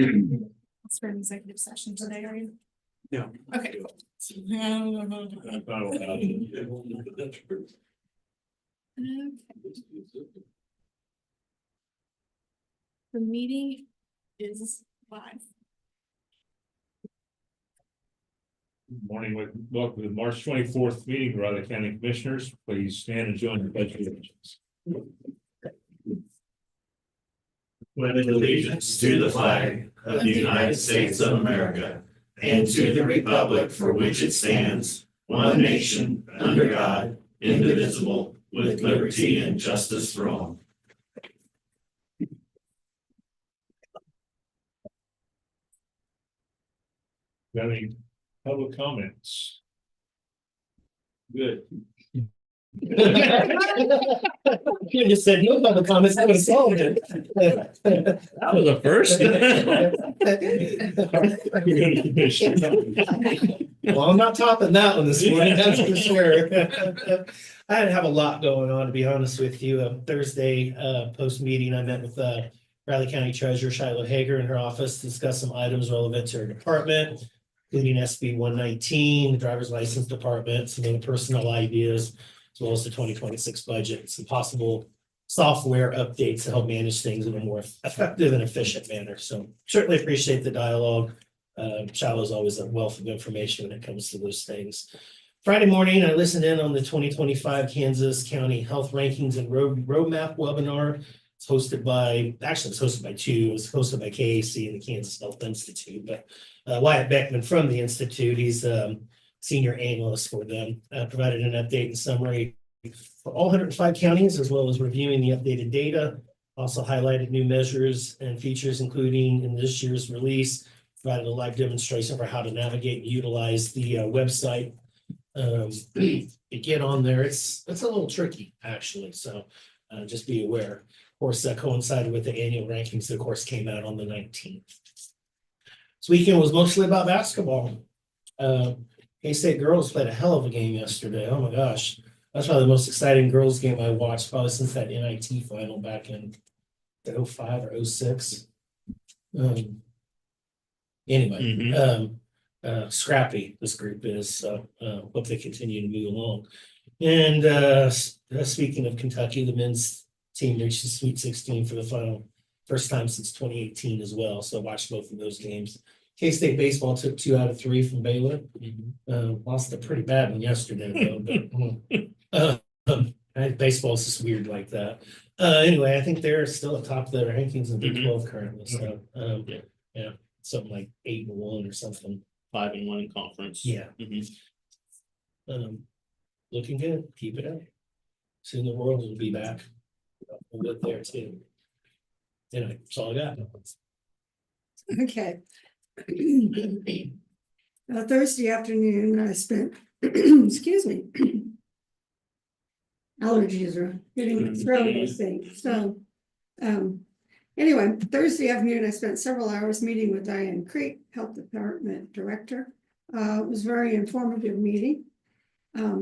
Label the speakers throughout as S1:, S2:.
S1: It's for an executive session today, are you?
S2: Yeah.
S1: Okay. The meeting is live.
S3: Good morning, welcome to the March 24th meeting of the Raleigh County Commissioners. Please stand and join the pledge of allegiance.
S4: Pledge allegiance to the flag of the United States of America and to the republic for which it stands, one nation, under God, indivisible, with liberty and justice for all.
S3: Got any public comments? Good.
S2: You just said no public comments, I would have solved it.
S3: That was a first.
S2: Well, I'm not topping that one this morning, that's for sure. I didn't have a lot going on, to be honest with you. Thursday, post meeting, I met with Raleigh County Treasurer Shiloh Hager in her office to discuss some items relevant to her department, including SB 119, the driver's license department, some of the personnel ideas, as well as the 2026 budget, some possible software updates to help manage things in a more effective and efficient manner. So certainly appreciate the dialogue. Shiloh is always a wealth of information when it comes to those things. Friday morning, I listened in on the 2025 Kansas County Health Rankings and Roadmap webinar. It's hosted by, actually it's hosted by two. It was hosted by KAC and the Kansas Health Institute, but Wyatt Beckman from the Institute, he's senior analyst for them, provided an update and summary for all 105 counties, as well as reviewing the updated data. Also highlighted new measures and features, including in this year's release, provided a live demonstration for how to navigate and utilize the website. To get on there, it's a little tricky, actually, so just be aware. Of course, that coincided with the annual rankings that, of course, came out on the 19th. This weekend was mostly about basketball. K-State girls played a hell of a game yesterday. Oh my gosh. That's probably the most exciting girls game I watched probably since that NIT final back in 05 or 06. Scrappy this group is, so hope they continue to move along. And speaking of Kentucky, the men's team reached the Sweet 16 for the first time since 2018 as well. So I watched both of those games. K-State baseball took 2 out of 3 from Baylor. Lost a pretty bad one yesterday, though. But baseball is just weird like that. Anyway, I think they're still at top of their rankings in Big 12 currently. So yeah, something like 8-1 or something.
S4: 5-1 in conference.
S2: Yeah. Looking good. Keep it up. Soon the world will be back. We'll get there too. Anyway, that's all I got.
S5: Okay. Thursday afternoon, I spent, excuse me, allergies are getting my throat, I think. So, anyway, Thursday afternoon, I spent several hours meeting with Diane Creek, Health Department Director. It was a very informative meeting.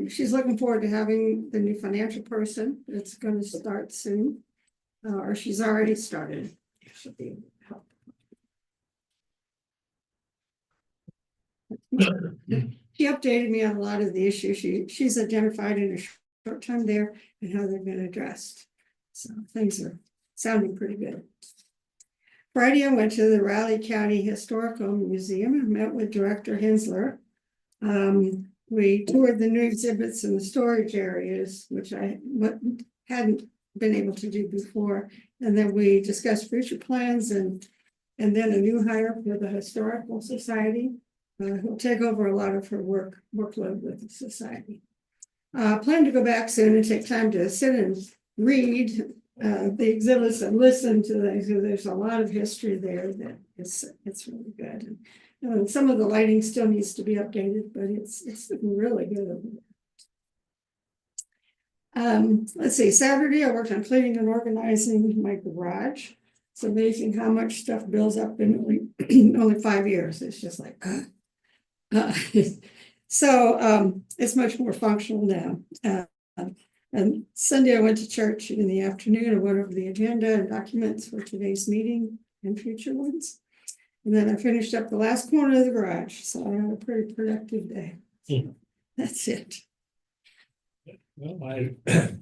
S5: She's looking forward to having the new financial person that's going to start soon, or she's already started. Should be help. She updated me on a lot of the issues she's identified in a short time there and how they've been addressed. So things are sounding pretty good. Friday, I went to the Raleigh County Historical Museum and met with Director Hensler. We toured the new exhibits in the storage areas, which I hadn't been able to do before. And then we discussed future plans and then a new hire for the Historical Society. Who'll take over a lot of her workload with the society. Plan to go back soon and take time to sit and read the exhibits and listen to them. There's a lot of history there that it's really good. And some of the lighting still needs to be updated, but it's really good over there. Let's see, Saturday I worked on cleaning and organizing my garage. It's amazing how much stuff builds up in only 5 years. It's just like, so it's much more functional now. And Sunday I went to church in the afternoon. I went over the agenda and documents for today's meeting and future ones. And then I finished up the last corner of the garage, so I had a pretty productive day.
S2: Hmm.
S5: That's it.
S3: Well, I,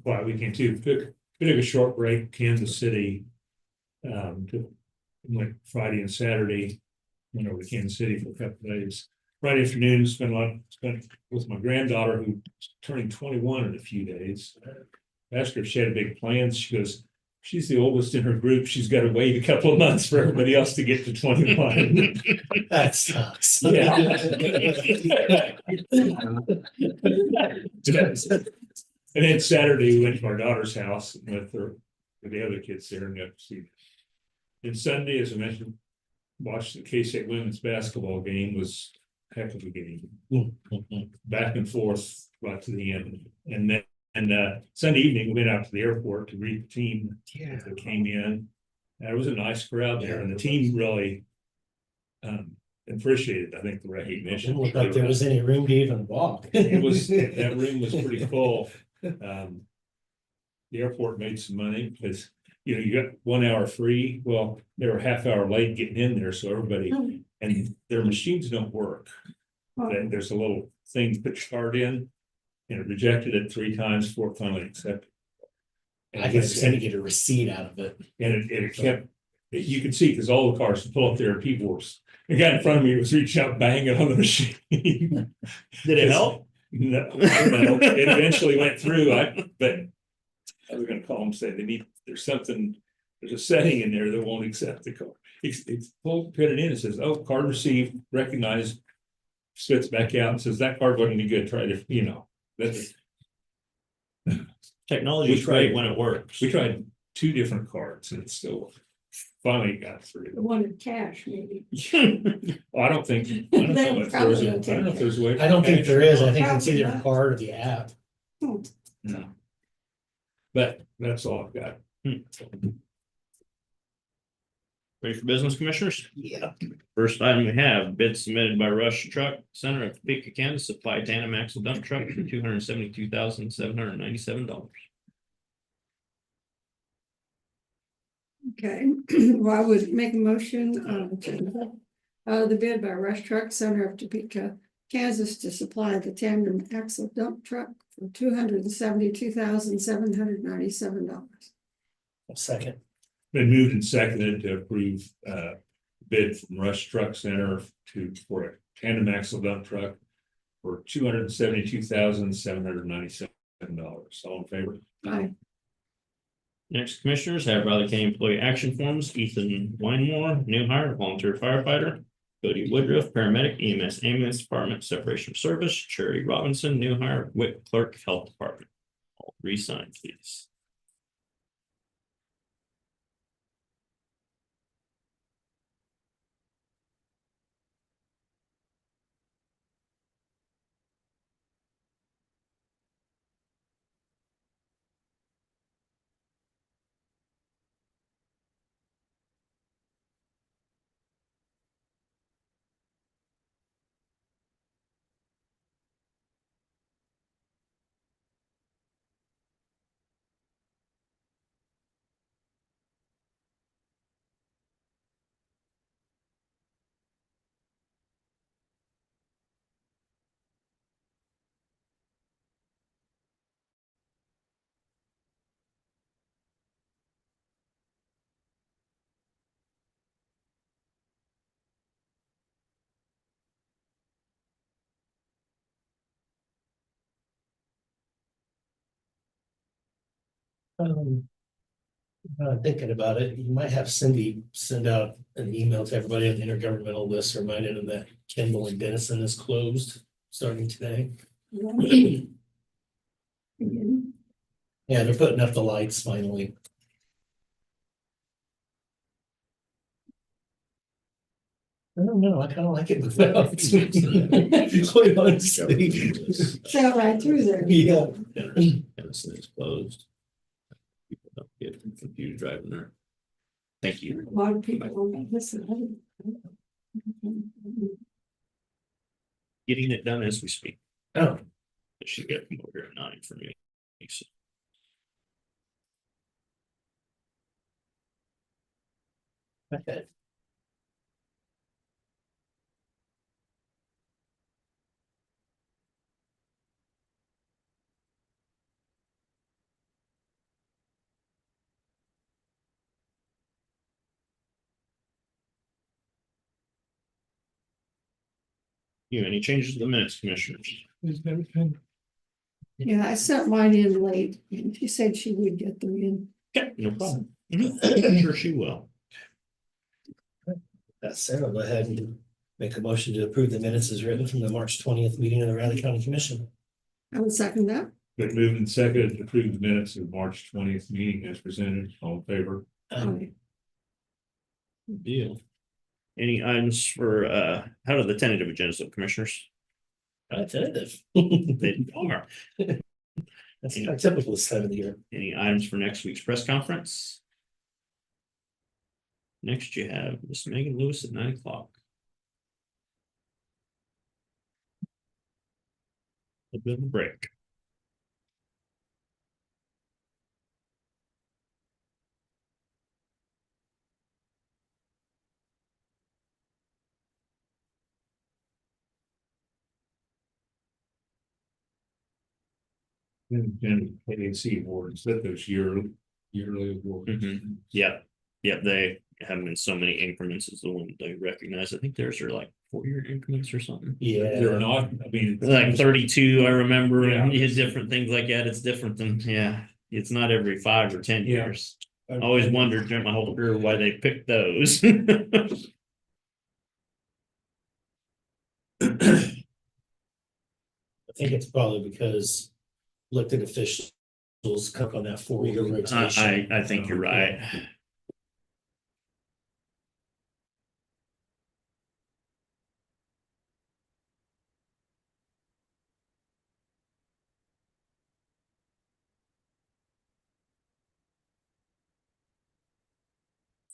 S3: well, weekend too, took a short break, Kansas City. Went Friday and Saturday, went over to Kansas City for a couple of days. Friday afternoon, spent with my granddaughter who's turning 21 in a few days. Asked her if she had big plans. She goes, she's the oldest in her group. She's got to wait a couple of months for everybody else to get to 21.
S2: That sucks.
S3: Yeah. And then Saturday, we went to our daughter's house with her, with the other kids there and got to see. And Sunday, as I mentioned, watched the K-State women's basketball game. Was a heck of a game. Back and forth right to the end. And then Sunday evening, we went out to the airport to greet the team that came in. And it was a nice crowd there, and the team really appreciated, I think, the recognition.
S2: Didn't look like there was any room to even walk.
S3: It was, that room was pretty full. The airport made some money because, you got 1 hour free. Well, they were half hour late getting in there, so everybody, and their machines don't work. Then there's a little thing to put your card in, and it rejected it 3 times before it finally accepted. And
S2: I guess to get a receipt out of it.
S3: And it kept, you could see, because all the cars pull up there and people were, the guy in front of me was reaching out, banging on the machine.
S4: Did it help?
S3: No, it eventually went through. But I was gonna call them, say there's a setting in there that won't accept the card. It's put it in, it says, oh, card received, recognized, spits back out and says, that card wasn't any good, try to, that's.
S4: Technology is great when it works.
S3: We tried 2 different cards and it still finally got
S5: The
S3: through.
S5: one in cash, maybe.
S3: Well, I don't know if there's a, I don't know if there's a way.
S2: I don't think there is. I think it's
S5: Probably
S2: either a
S5: not.
S2: card or the app.
S3: No. But that's all I've got.
S4: Ready for business, commissioners?
S2: Yeah.
S4: First item we have bid submitted by Rush Truck Center of Topeka, Kansas, supply tandem axle dump truck for $272,797.
S5: Okay, well, I would make a motion, the bid by Rush Truck Center of Topeka, Kansas to supply the tandem axle dump truck for $272,797.
S2: Second.
S3: Been moved and seconded to approve bid from Rush Truck Center for a tandem axle dump truck for $272,797. All in favor?
S5: Aye.
S4: Next, commissioners have Riley County Employee Action Forms, Ethan Winemore, new hire, volunteer firefighter, Cody Woodruff, paramedic, EMS ambulance department, separation of service, Cherry Robinson, new hire, WIC clerk, health department. All 3 signed, please.
S2: Thinking about it, you might have Cindy send out an email to everybody on the intergovernmental list, reminding them that Kendall and Denison is closed starting today.
S5: Again.
S2: Yeah, they're putting up the lights finally. I don't know, I kind of like it without. Quite honestly.
S5: Sail right through there.
S2: Yeah.
S4: Denison is closed. People don't get confused driving there. Thank you.
S5: A lot of people don't listen.
S4: Getting it done as we speak.
S2: Oh,
S4: It should get over here at 9 for me. So,
S2: okay.
S6: You, any changes to the minutes, commissioners?
S5: Yeah, I sent mine in late, and she said she would get them in.
S6: Okay, no problem. I'm sure she will.
S2: That said, I'll go ahead and make a motion to approve the minutes as written from the March 20th meeting of the Riley County Commission.
S5: I would second that.
S3: Been moved and seconded to approve the minutes of March 20th meeting as presented. All in favor?
S5: Aye.
S6: Good deal. Any items for, how do the tentative agendas look, commissioners?
S2: Tentative.
S6: They are.
S2: That's our typical this time of the year.
S6: Any items for next week's press conference? Next, you have Miss Megan Lewis at 9 o'clock. A bit of a break.
S3: And KAC awards, that those yearly awards.
S6: Yep, they have them in so many increments is the one they recognize. I think theirs are like 4-year increments or something.
S2: Yeah.
S3: They're not, I mean.
S6: Like 32, I remember, and
S3: Yeah.
S6: different things like that. It's different than, it's not every 5 or 10
S3: Yeah.
S6: years. I always wondered during my whole career why they picked those.
S2: I think it's probably because elected officials come on that 4-year rotation.
S6: I think you're right.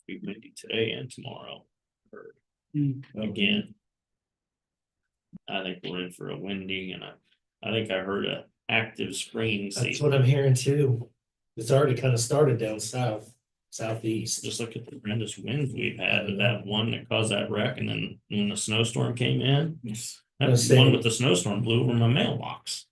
S6: Be windy today and tomorrow. Heard. Again. I think we're in for a windy, and I think I heard a active spring
S2: That's
S6: season.
S2: what I'm hearing too. It's already kind of started down south, southeast.
S6: Just look at the horrendous winds we've had, with that one that caused that wreck, and then when the snowstorm came in. That
S2: Let's see.
S6: one with the snowstorm blew over my mailbox.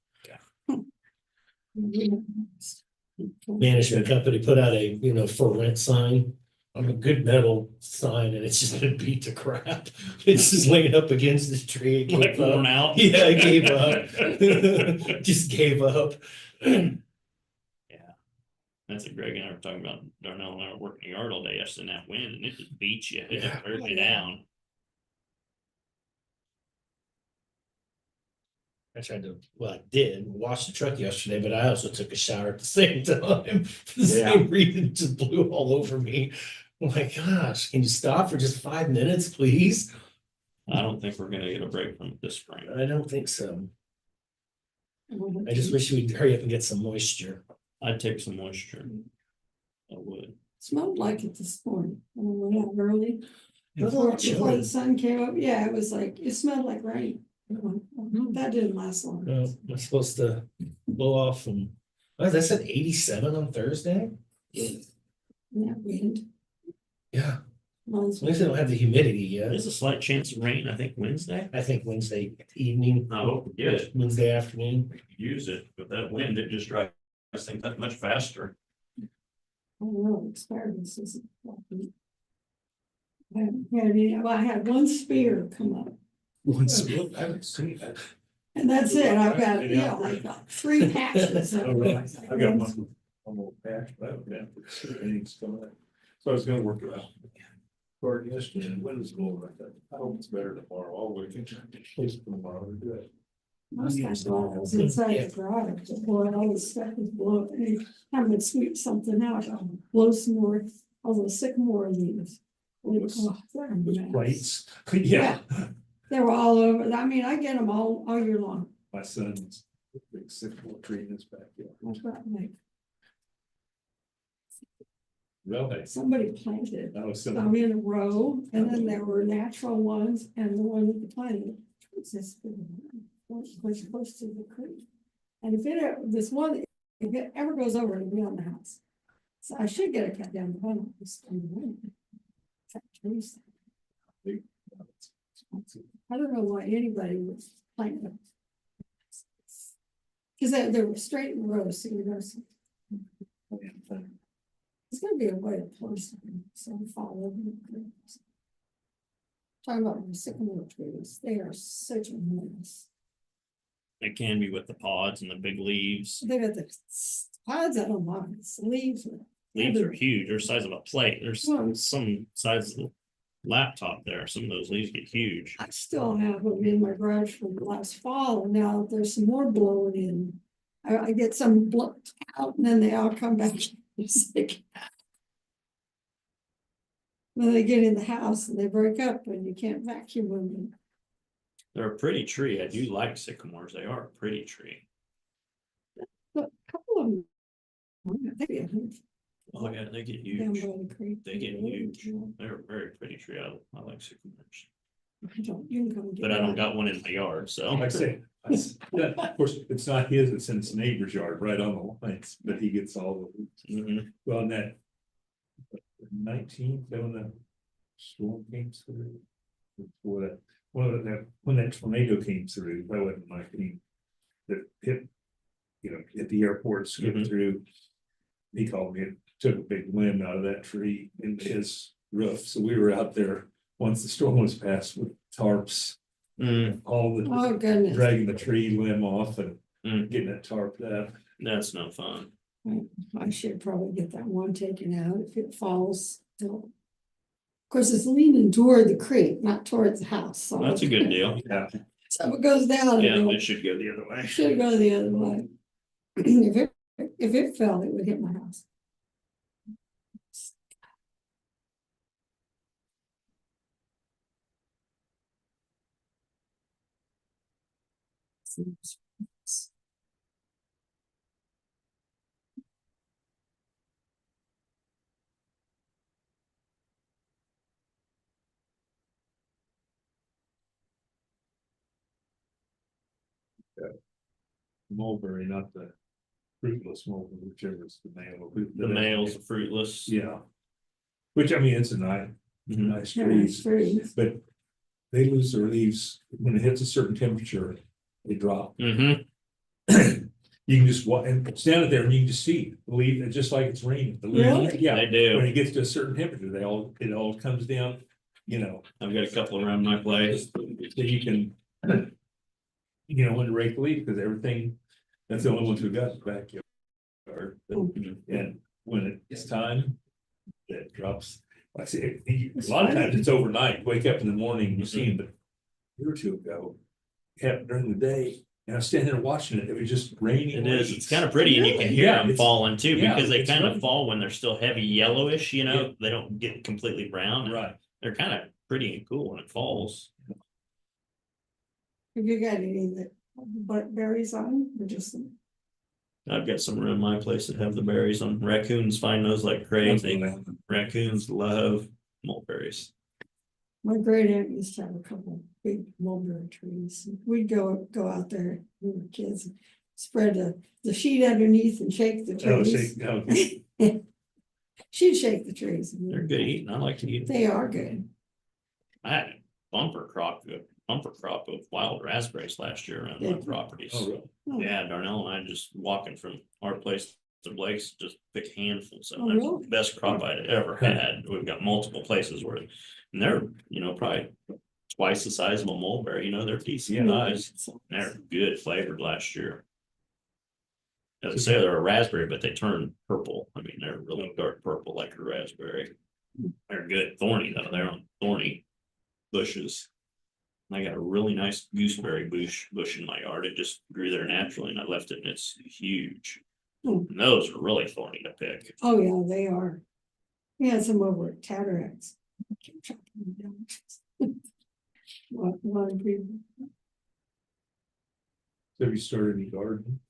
S2: Management company put out a, for rent sign. On a good metal sign, and it's just been beat to crap. It's just laying up against this tree. It
S6: Like
S2: gave up.
S6: worn out.
S2: Yeah, it gave up. Just gave up.
S6: That's what Greg and I were talking about. Darnell and I were working the yard all day yesterday in that wind, and it just beats you. It
S2: Yeah.
S6: just wears you down.
S2: I did wash the truck yesterday, but I also took a shower at the same time. For the
S3: Yeah.
S2: same reason, it just blew all over me. Oh my gosh, can you stop for just 5 minutes, please?
S6: I don't think we're gonna get a break from it this spring.
S2: I don't think so. I just wish we'd hurry up and get some moisture.
S6: I'd take some moisture. I would.
S5: Smelled like it this morning, when we went out early.
S2: It was a little
S5: Before
S2: chilly.
S5: the sun came up, yeah, it was like, it smelled like rain. That didn't last long.
S2: We're supposed to blow off and, that said 87 on Thursday?
S5: And that wind.
S2: Yeah,
S5: Mine's-
S2: at least they don't have the humidity yet.
S6: There's a slight chance of rain, I think Wednesday.
S2: I think Wednesday evening.
S6: I hope we get it.
S2: Wednesday afternoon.
S6: Use it, but that wind, it just drives things that much faster.
S5: I don't know, experience isn't. I haven't had any, well, I had one spear come up,
S3: I haven't seen that.
S5: and that's it, I've got, like 3 patches.
S3: Oh, really? I got one little patch, but I haven't been anything's coming up. So I was gonna work it out. Or yesterday, and when is going like that? I hope it's better tomorrow. I'll wait until it's tomorrow. We're good.
S5: Most times while I was inside the garage, boy, all the stuff was blowing, and I would sweep something out, I'll blow some more, all those sycamore leaves. Oh, they're a
S3: Those
S5: mess.
S3: plates. Yeah.
S5: They were all over, I mean, I get them all year long.
S3: My son's big sycamore tree in his backyard.
S5: I've got like,
S3: Really?
S5: somebody planted
S3: That was
S5: them in a row, and then there were natural ones, and the one that planted was this big one, was close to the creek. And if this one, if it ever goes over, it'll be on the house. So I should get it cut down, but I don't just in the wind. Cut trees. I don't know why anybody would plant them. Cause they were straight in rows, so you know. It's gonna be a way to place them, so they fall over. talking about the sycamore trees, they are such a mess.
S6: It can be with the pods and the big leaves.
S5: They got the pods, I don't mind, it's the leaves.
S6: Leaves are huge. They're the size of a plate. There's
S5: Well-
S6: some size of the laptop there. Some of those leaves get huge.
S5: I still have them in my garage from last fall, and now there's some more blowing in. I get some blown out and then they all come back. It's like, when they get in the house and they break up and you can't vacuum them.
S6: They're a pretty tree. I do like sycamores. They are a pretty tree.
S5: But a couple of them. Maybe a hundred
S6: Oh yeah, they get
S5: down
S6: huge.
S5: by the creek.
S6: They get huge. They're a very pretty tree. I like sycamores.
S5: I don't, you can come get
S6: But I don't
S5: one.
S6: got one in my yard, so.
S3: Like I say, of course, it's not his, it's in his neighbor's yard, right on the lines, but he gets all the,
S6: Mhm.
S3: well, in that. 19th, when the storm came through. Before that, when that tornado came through, that wasn't 19. That hit, hit the airport, skipped
S6: Mhm.
S3: through. He called me, and took a big limb out of that tree into his roof, so we were out there. Once the storm was passed with tarps,
S6: Mm,
S3: all the
S5: Oh, goodness.
S3: dragging the tree limb off and
S6: mm,
S3: getting it tarped up.
S6: that's no fun.
S5: I should probably get that one taken out if it falls. Of course, it's leaning toward the creek, not towards the house. So
S6: That's a good deal.
S3: Yeah,
S5: So if it goes down,
S6: Yeah,
S5: it'll-
S6: it should go the other way.
S5: it should go the other way. If it fell, it would hit my house.
S3: mulberry, not the fruitless mulberry, whichever is the male.
S6: The males are fruitless.
S3: Yeah. Which, I mean, it's a nice,
S6: Mhm.
S3: nice
S5: Yeah,
S3: trees,
S5: it's true.
S3: but they lose their leaves when it hits a certain temperature, they drop.
S6: Mhm.
S3: You can just walk and stand there and you can just see the leaf, it's just like it's raining. The leaves-
S5: Really?
S3: Yeah,
S6: They do.
S3: when it gets to a certain temperature, it all comes down,
S6: I've got a couple around my place.
S3: so you can. When to rake the leaf, because everything, that's the only ones who got backyard. And when it's time, it drops. Like I say, a lot of times it's overnight, wake up in the morning, you see them, but a year or two ago. Happened during the day, and I was standing there watching it, it was just raining.
S6: It is. It's kind of pretty and you can hear
S3: Yeah,
S6: them
S3: it's-
S6: falling too,
S3: yeah,
S6: because they
S3: it's
S6: kind of
S3: really-
S6: fall when they're still heavy yellowish,
S3: Yeah.
S6: they don't get completely brown.
S3: Right.
S6: They're kind of pretty and cool when it falls.
S5: Have you got any that berries on, or just?
S6: I've got some around my place that have the berries on. Raccoons find those like crazy. Raccoons love mulberries.
S5: My great aunt used to have a couple big mulberry trees. We'd go out there, we were kids, spread the sheet underneath and shake the
S3: Oh,
S5: trees.
S3: shake, okay.
S5: She'd shake the trees.
S6: They're good eating. I like to eat them.
S5: They are good.
S6: I had a bumper crop of wild raspberries last year around my
S5: Yeah.
S6: properties.
S3: Oh, really?
S5: Oh.
S6: Yeah, Darnell and I just walking from our place to Blake's, just pick handfuls of
S5: Oh,
S6: them.
S5: really?
S6: Best crop I'd ever had. We've got multiple places where, and they're, probably twice the size of a mulberry, they're decent size. They're good flavored last year. As I say, they're a raspberry, but they turn purple. I mean, they're really dark purple like a raspberry. They're good, thorny though. They're on thorny bushes. I got a really nice gooseberry bush in my yard. It just grew there naturally and I left it and it's huge.
S5: Hmm.
S6: And those are really thorny to pick.
S5: Oh, yeah, they are. We had some over at Tatarac's. Keep chopping them down. One people.
S3: So have you started any garden?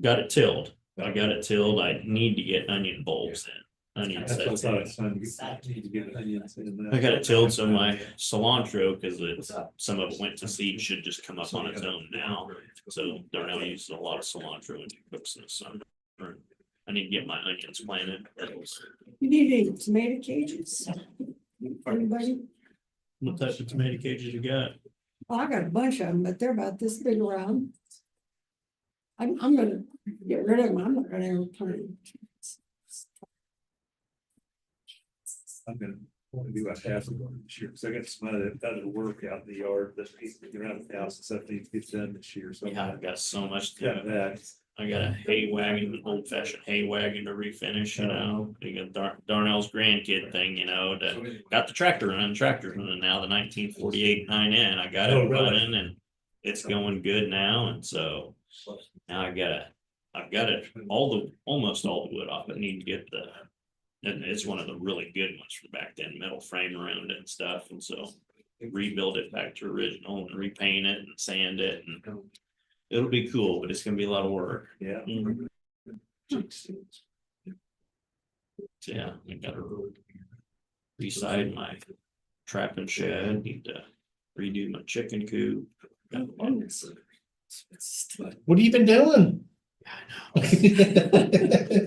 S6: Got it tilled. I got it tilled. I need to get onion bulbs in. Onion
S3: That's what I
S6: sets.
S3: thought, it's time to need to get onions in that.
S6: I got it tilled, so my cilantro, because some of it went to seed, should just come up on its own now. So they're now using a lot of cilantro and cooks in the summer. I need to get my onions planted.
S5: You need any tomato cages? Anybody?
S6: What type of tomato cages you got?
S5: Oh, I got a bunch of them, but they're about this big around. I'm gonna get rid of them. I'm not gonna ever plant them.
S3: Want to do about half of them this year, because I got some other work out in the yard that needs to get around the house and stuff needs to get done this year, so.
S6: Yeah, I've got so much to
S3: Got
S6: do.
S3: that.
S6: I got a hay wagon, an old fashioned hay wagon to refinish, you know, you got Darnell's grandkid thing, you know, got the tractor running, and now the 1948 9N, I got
S3: Oh,
S6: it
S3: really?
S6: running and it's going good now, and so now I've got it, almost all the wood off, I need to get and it's one of the really good ones from back then, metal frame around it and stuff, and so rebuild it back to original and repaint it and sand it, and it'll be cool, but it's gonna be a lot of work.
S3: Yeah.
S6: So, yeah, I gotta reside my trapping shed, need to redo my chicken coop.
S2: What have you been doing?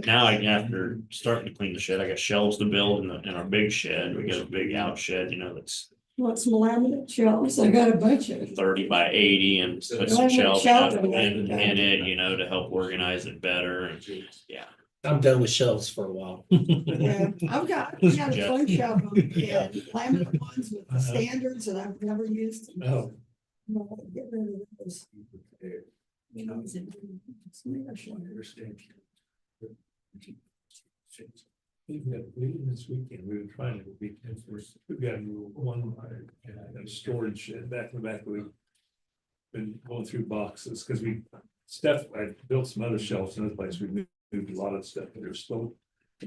S6: Now after starting to clean the shed, I got shelves to build in our big shed. We got a big out shed, you know, that's
S5: Want some laminate shelves? I got a bunch of them.
S6: 30 by 80 and put some shelves in it, you know, to help organize it better. And yeah.
S2: I'm done with shelves for a while.
S5: Yeah, I've got a
S6: Yeah.
S5: bunch of them,
S2: Yeah.
S5: and laminate ones with the standards, and I've never used them.
S3: Oh.
S5: I'm gonna get rid of those.
S3: This weekend, we were trying to be, we've got one storage shed back in the back, we've been going through boxes, because I built some other shelves in other place, we moved a lot of stuff, but there's still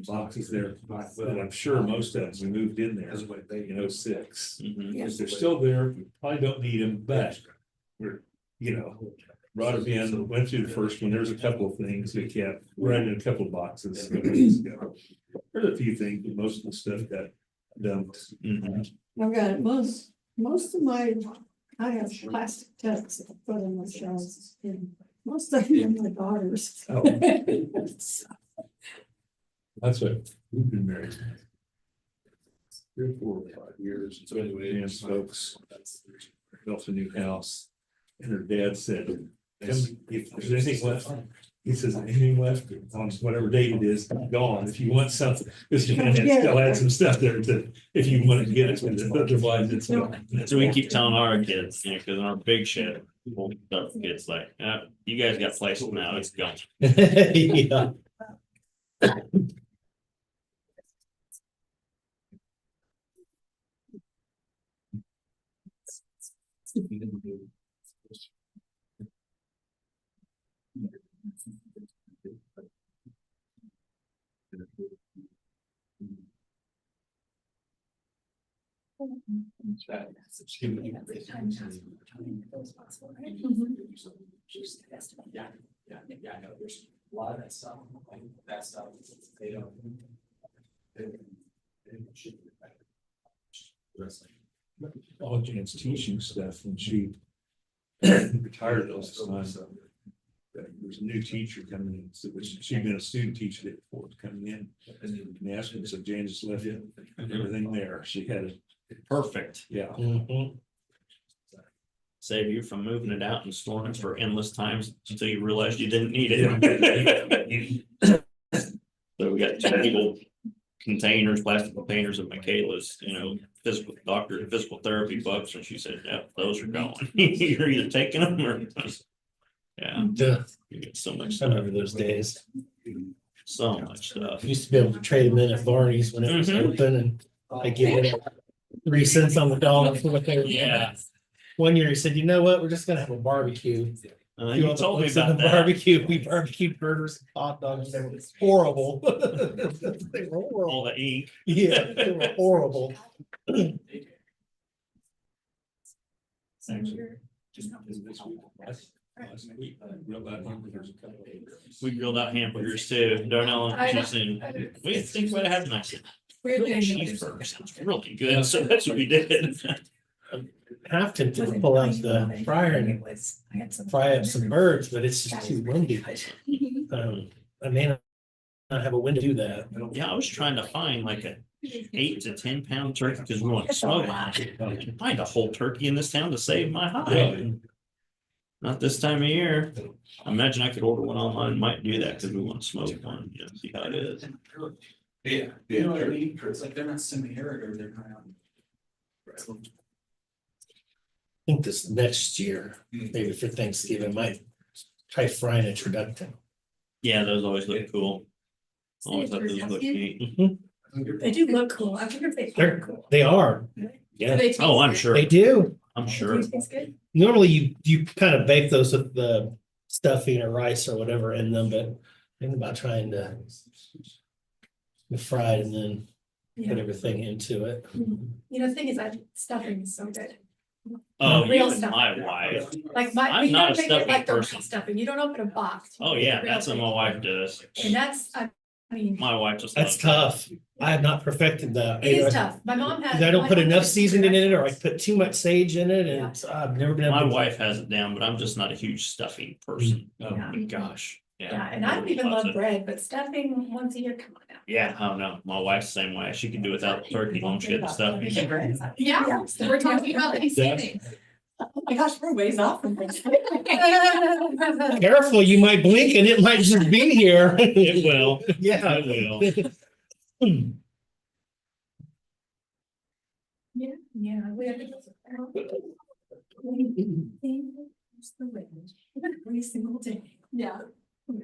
S3: boxes there, but I'm sure most of them we moved in there, in 06.
S6: Mhm.
S3: If they're still there, we probably don't need them, but we're, brought it in, went through the first one, there's a couple of things we kept, running a couple of boxes. There's a few things, but most of the stuff got dumped.
S6: Mhm.
S5: I've got most of I have plastic tubs that I put on my shelves, and most of them are my daughters.
S3: Oh. That's what, we've been married 3 or 4 or 5 years, so anyway, Dan's folks built a new house, and her dad said, if there's anything left, he says, anything left on whatever date it is, gone, if you want something, this man still had some stuff there that, if you want to get it, otherwise it's gone.
S6: So we keep telling our kids, because in our big shed, our kids like, you guys got places now, it's gone.
S2: Yeah.
S7: Yeah, I know, there's a lot of that stuff, like that stuff, they don't.
S3: All Jan's teaching stuff, and she retired those times. There's a new teacher coming in, so she'd been a student teacher there before coming in, and asked me, so Jan just left everything there, she had it,
S6: Perfect.
S3: yeah.
S2: Mhm.
S6: Save you from moving it out and storing it for endless times until you realized you didn't need it. So we got 2 little containers, plastic containers of Michaela's, physical therapy books, and she said, yep, those are going. You're either taking them or. Yeah,
S2: Yeah.
S6: you get so much
S2: I
S6: stuff,
S2: remember those days.
S6: so much stuff.
S2: Used to be able to trade them in at Barney's when it was
S6: Mhm.
S2: open, and I give it 3 cents on the dollar for what they were.
S6: Yeah.
S2: One year he said, you know what, we're just gonna have a barbecue.
S6: You
S2: all the
S6: told me
S2: books in
S6: about
S2: the
S6: that.
S2: barbecue. We barbecued burgers, and hot dogs. They were horrible. They were horrible.
S6: All the ink.
S2: Yeah, they were horrible.
S6: We grilled out hamburgers too. Darnell and she's in, we didn't think we'd have nice. Grilled cheeseburgers, it's really good, so that's what we did.
S2: Half tempted to pull out the fryer and fry up some birds, but it's just too windy. I may not have a wind to do that.
S6: Yeah, I was trying to find like a 8 to 10 pound turkey because we want to smoke. I can find a whole turkey in this town to save my hide. Not this time of year. I imagine I could order one online, might do that because we want to smoke one, see how it is.
S4: Yeah.
S7: You know what I mean? It's like they're not semi-arid or they're not.
S2: I think this next year, maybe for Thanksgiving, might try frying a turducken.
S6: Yeah, those always look cool. Always thought those look neat.
S1: They do look cool. I wonder if they are cool.
S2: They are,
S1: Do
S2: yeah,
S1: they taste
S6: Oh, I'm
S1: good?
S6: sure.
S2: they do.
S6: I'm
S1: Do
S6: sure.
S1: they taste good?
S2: Normally you kind of bake those with the stuffing or rice or whatever in them, but think about trying to fry it and then put
S1: Yeah.
S2: everything into it.
S1: You know, the thing is, stuffing is so good.
S6: Oh,
S1: Real
S6: even
S1: stuff.
S6: my wife.
S1: Like
S6: I'm
S1: you
S6: not
S1: gotta
S6: a
S1: make it
S6: stuffing
S1: like the real
S6: person.
S1: stuffing. You don't open a box. You
S6: Oh,
S1: make it
S6: yeah,
S1: real
S6: that's what
S1: thing.
S6: my wife does.
S1: And I mean,
S6: My wife just
S2: That's
S6: loves
S2: tough. I have not perfected that.
S1: it is tough. My mom has.
S2: Either I don't
S1: my
S2: put
S1: mom
S2: enough
S1: has
S2: seasoning in it, or I
S1: restaurants.
S2: put too much sage in it,
S1: Yeah.
S2: and I've never been
S6: it.
S2: able
S6: My
S2: to.
S6: wife has it down, but I'm just not a huge stuffing person. Oh
S1: Yeah.
S6: my gosh.
S1: Yeah, and I don't even
S6: Loves
S1: love
S6: it.
S1: bread, but stuffing once a year, come on now.
S6: Yeah, I don't know. My wife's the same way. She can do without the turkey long she had the stuffing.
S1: Yeah, we're talking about these
S6: Yeah.
S1: things. Oh my gosh, we're ways off from this.
S2: Careful, you might blink and it might just be here.
S6: It will.
S2: Yeah.
S6: It will.
S1: Yeah, we have to. Every single day. Yeah.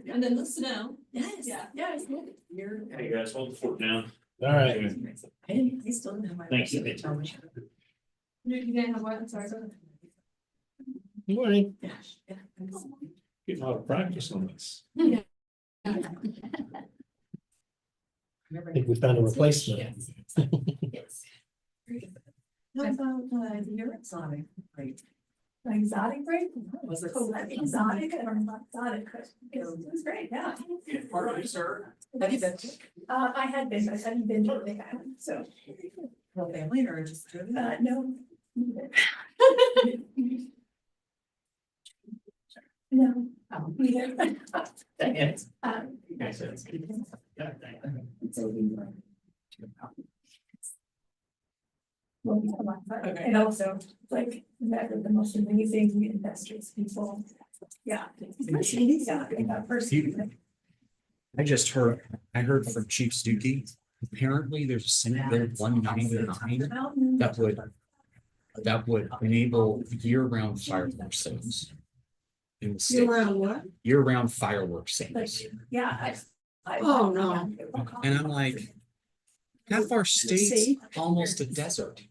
S1: And then the snow. Yes. Yeah. Yes.
S6: Hey guys, hold the fort down.
S2: All right.
S1: I still don't have my.
S6: Thanks.
S1: You didn't have what? I'm sorry.
S2: Good morning.
S3: Getting a lot of practice on this.
S2: I think we found a replacement.
S1: Yes. How about your exotic break? Exotic break? Was it exotic or not exotic? It was great, yeah.
S7: Pardon, sir.
S1: Have you been? I had been, but I hadn't been to a big island, so.
S7: Whole family or just?
S1: No. No. Neither. Dang it. So we were. And also, like, that are the most amazing investors, people. Yeah. Yeah, that person.
S8: I just heard, I heard from Chief Stuckey, apparently there's a Senate Bill 199 that would enable year-round fireworks sales. In the
S5: You
S8: state,
S5: around what?
S8: year-round fireworks
S1: Like,
S8: sales.
S1: yeah.
S5: Oh, no.
S8: And I'm like, half our state's
S5: See?
S8: almost a desert.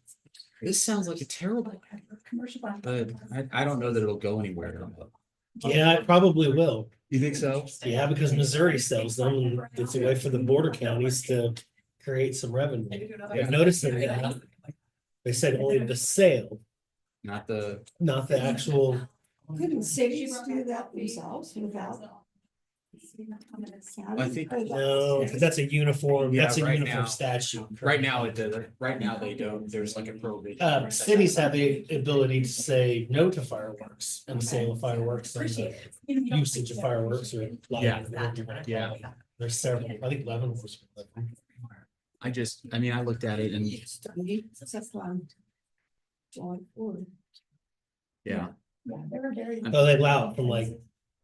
S8: This sounds like a terrible,
S1: Commercial.
S8: but I don't know that it'll go anywhere.
S2: Yeah, it probably will.
S8: You think so?
S2: Yeah, because Missouri sells them, and it's a way for the border counties to create some revenue. I've noticed that. They said only the sale,
S8: Not the,
S2: not the actual.
S5: Couldn't cities do that themselves without?
S8: I think-
S2: No, because that's a uniform,
S8: Yeah,
S2: that's a
S8: right
S2: uniform
S8: now-
S2: statute.
S8: right now it does, right now they don't, there's like a prohibition.
S2: Cities have the ability to say no to fireworks and sale of fireworks and the usage of fireworks or. lighting, whatever you wanna call
S8: Yeah.
S2: it. There's several, I think Leavenworth.
S8: I mean, I looked at it and,
S5: That's fun. July 4th.
S8: yeah,
S1: Yeah, they were very.
S2: Oh, they allow it from like,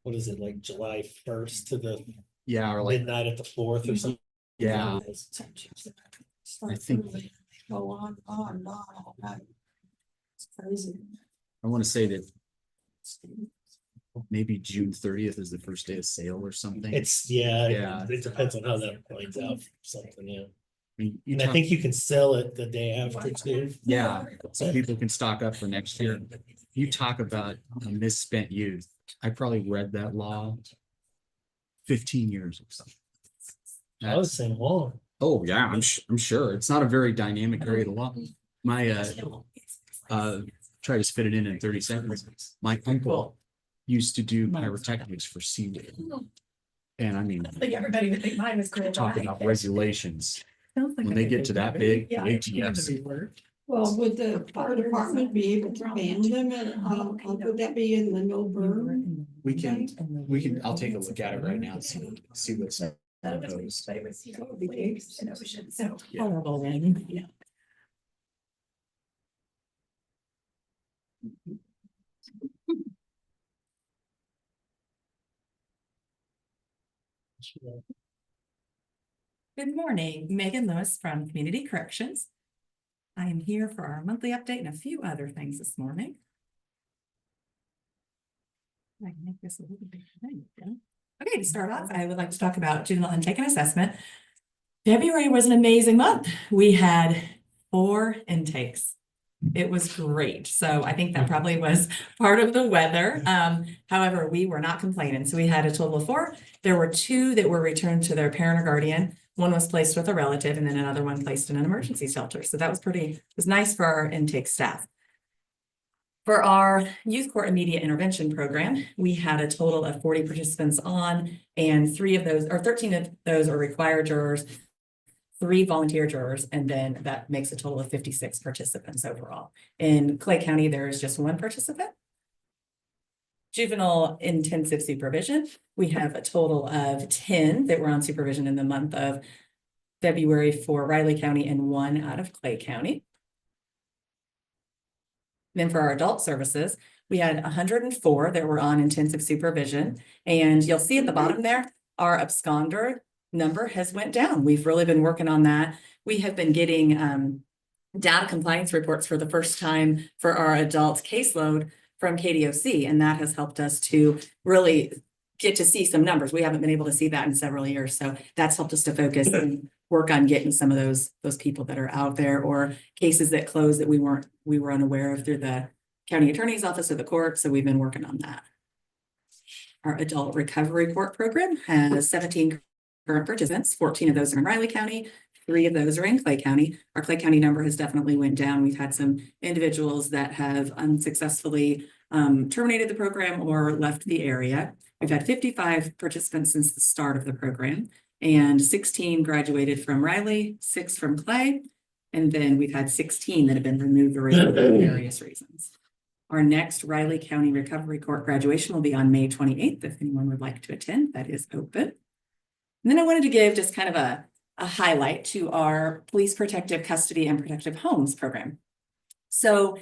S2: what is it, like July 1st to the
S8: yeah, or like,
S2: midnight at the 4th or something?
S8: yeah, I think-
S5: Go on, all night. It's crazy.
S8: I want to say that maybe June 30th is the first day of sale or something.
S2: It's, yeah,
S8: Yeah.
S2: it depends on how that plays out, something, yeah.
S8: I mean, you
S2: And I
S8: talk-
S2: think you can sell it the day after too.
S8: Yeah, so people can stock up for next year. You talk about a misspent youth. I probably read that law 15 years ago.
S2: I was saying, well,
S8: Oh, yeah, I'm sure. It's not a very dynamic area of the law. My, try to fit it in 30 seconds. My uncle used to do pyrotechnics for SeaWorld. And I mean,
S1: I think everybody would think mine was cool.
S8: talk about regulations.
S1: Sounds like
S8: When
S1: a
S8: they
S1: good
S8: get to that big, the
S1: Yeah.
S8: ATFs,
S5: Well, would the fire department be able to ban them and, would that be in the no burn?
S8: we can, I'll take a look at it right now and see what's.
S1: But it was, you know, big waves and ocean, so.
S8: Yeah.
S1: Horrible then, yeah.
S9: Good morning, Megan Lewis from Community Corrections. I am here for our monthly update and a few other things this morning. I can make this a little bit. There you go. Okay, to start off, I would like to talk about juvenile intake and assessment. February was an amazing month. We had 4 intakes. It was great. So I think that probably was part of the weather. However, we were not complaining. So we had a total of 4. There were 2 that were returned to their parent or guardian. One was placed with a relative and then another one placed in an emergency shelter. So that was it was nice for our intake staff. For our youth court immediate intervention program, we had a total of 40 participants on, and 13 of those are required jurors, 3 volunteer jurors, and then that makes a total of 56 participants overall. In Clay County, there is just 1 participant. Juvenile intensive supervision, we have a total of 10 that were on supervision in the month of February for Riley County and 1 out of Clay County. Then for our adult services, we had 104 that were on intensive supervision, and you'll see at the bottom there, our absconder number has went down. We've really been working on that. We have been getting data compliance reports for the first time for our adult caseload from KDOC, and that has helped us to really get to see some numbers. We haven't been able to see that in several years, so that's helped us to focus and work on getting some of those people that are out there, or cases that closed that we were unaware of through the county attorney's office or the court. So we've been working on that. Our adult recovery court program has 17 current participants. 14 of those are in Riley County. 3 of those are in Clay County. Our Clay County number has definitely went down. We've had some individuals that have unsuccessfully terminated the program or left the area. We've had 55 participants since the start of the program, and 16 graduated from Riley, 6 from Clay, and then we've had 16 that have been removed for various reasons. Our next Riley County Recovery Court graduation will be on May 28th. If anyone would like to attend, that is open. And then I wanted to give just kind of a highlight to our Police Protective Custody and Protective Homes program. So,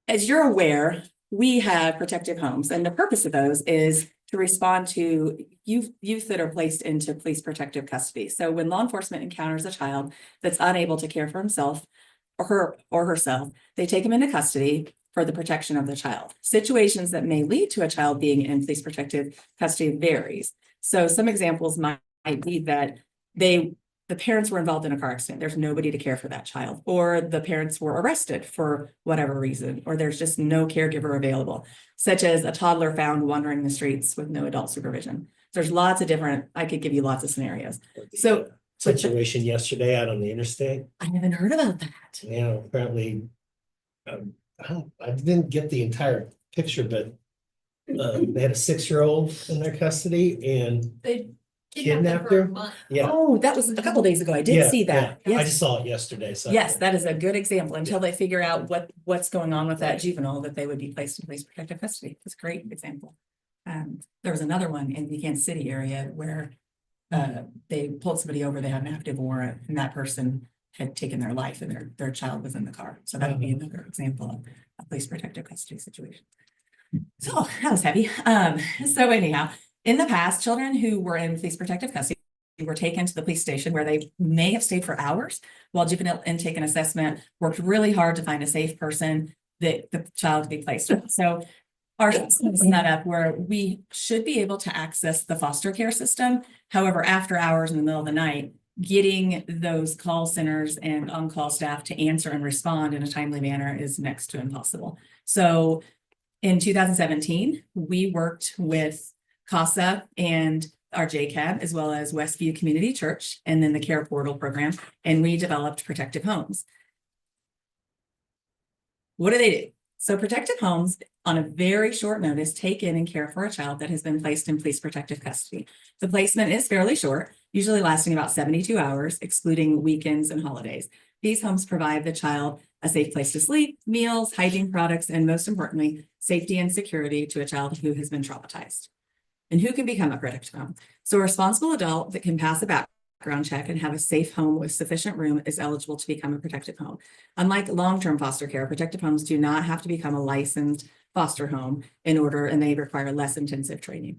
S9: as you're aware, we have protective homes, and the purpose of those is to respond to youth that are placed into police protective custody. So when law enforcement encounters a child that's unable to care for himself or herself, they take him into custody for the protection of the child. Situations that may lead to a child being in police protective custody varies. So some examples might be that the parents were involved in a car accident. There's nobody to care for that child, or the parents were arrested for whatever reason, or there's just no caregiver available, such as a toddler found wandering the streets with no adult supervision. There's lots of I could give you lots of scenarios. So
S2: Situation yesterday out on the interstate.
S9: I haven't heard about that.
S2: Yeah, apparently, I didn't get the entire picture, but they had a 6-year-old in their custody and
S1: They
S2: kidnapped her. Yeah.
S9: Oh, that was a couple days ago. I did
S2: Yeah,
S9: see that.
S2: yeah. I
S9: Yes.
S2: just saw it yesterday. So
S9: Yes, that is a good example until they figure out what's going on with that juvenile, that they would be placed in police protective custody. That's a great example. There was another one in the Kansas City area where they pulled somebody over, they had an active warrant, and that person had taken their life and their child was in the car. So that would be another example of a police protective custody situation. So that was heavy. So anyhow, in the past, children who were in police protective custody were taken to the police station where they may have stayed for hours while juvenile intake and assessment worked really hard to find a safe person that the child to be placed with. So our system is set up where we should be able to access the foster care system. However, after hours in the middle of the night, getting those call centers and on-call staff to answer and respond in a timely manner is next to impossible. So in 2017, we worked with CASA and our JCAB, as well as Westview Community Church, and then the Care Portal program, and we developed protective homes. What do? So protective homes, on a very short notice, take in and care for a child that has been placed in police protective custody. The placement is fairly short, usually lasting about 72 hours, excluding weekends and holidays. These homes provide the child a safe place to sleep, meals, hygiene products, and most importantly, safety and security to a child who has been traumatized. And who can become a protective home? So a responsible adult that can pass a background check and have a safe home with sufficient room is eligible to become a protective home. Unlike long-term foster care, protective homes do not have to become a licensed foster home and they require less intensive training.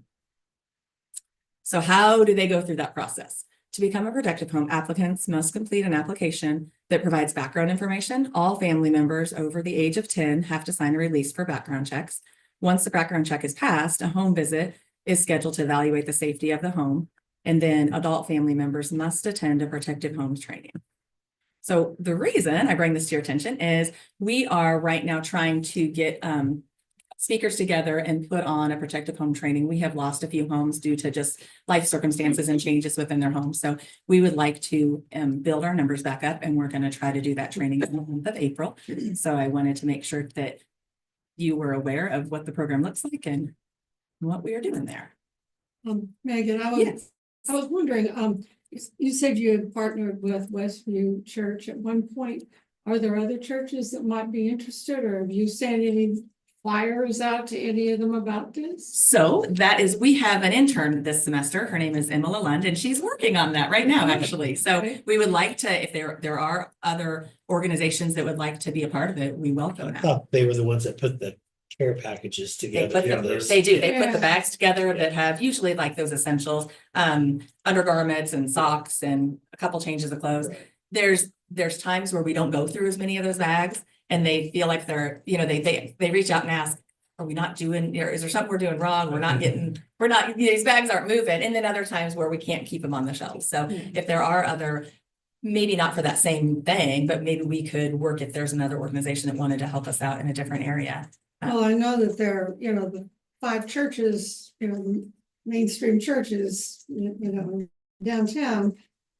S9: So how do they go through that process? To become a protective home, applicants must complete an application that provides background information. All family members over the age of 10 have to sign a release for background checks. Once the background check is passed, a home visit is scheduled to evaluate the safety of the home. And then adult family members must attend a protective homes training. So the reason I bring this to your attention is we are right now trying to get speakers together and put on a protective home training. We have lost a few homes due to just life circumstances and changes within their homes. So we would like to build our numbers back up, and we're going to try to do that training in the month of April. So I wanted to make sure that you were aware of what the program looks like and what we are doing there.
S5: Megan, I
S9: Yes.
S5: was wondering, you said you had partnered with Westview Church at one point. Are there other churches that might be interested, or have you sent any flyers out to any of them about this?
S9: So that is, we have an intern this semester. Her name is Emma Lund, and she's working on that right now, actually. So
S5: Okay.
S9: we would like to, if there are other organizations that would like to be a part of it, we welcome
S2: I
S9: that.
S2: thought they were the ones that put the care packages
S9: They
S2: together.
S9: put
S2: for
S9: the,
S2: those.
S9: they do, they put
S5: Yeah.
S9: the bags together that have usually like those essentials, undergarments and socks and a couple changes of clothes.
S2: Right.
S9: There's times where we don't go through as many of those bags, and they feel like they're, they reach out and ask, are we not doing, or is there something we're doing wrong? These bags aren't moving. And then other times where we can't keep them on the shelves. So if there are other, maybe not for that same thing, but maybe we could work if there's another organization that wanted to help us out in a different area.
S5: Well, I know that there, the 5 churches, mainstream churches, downtown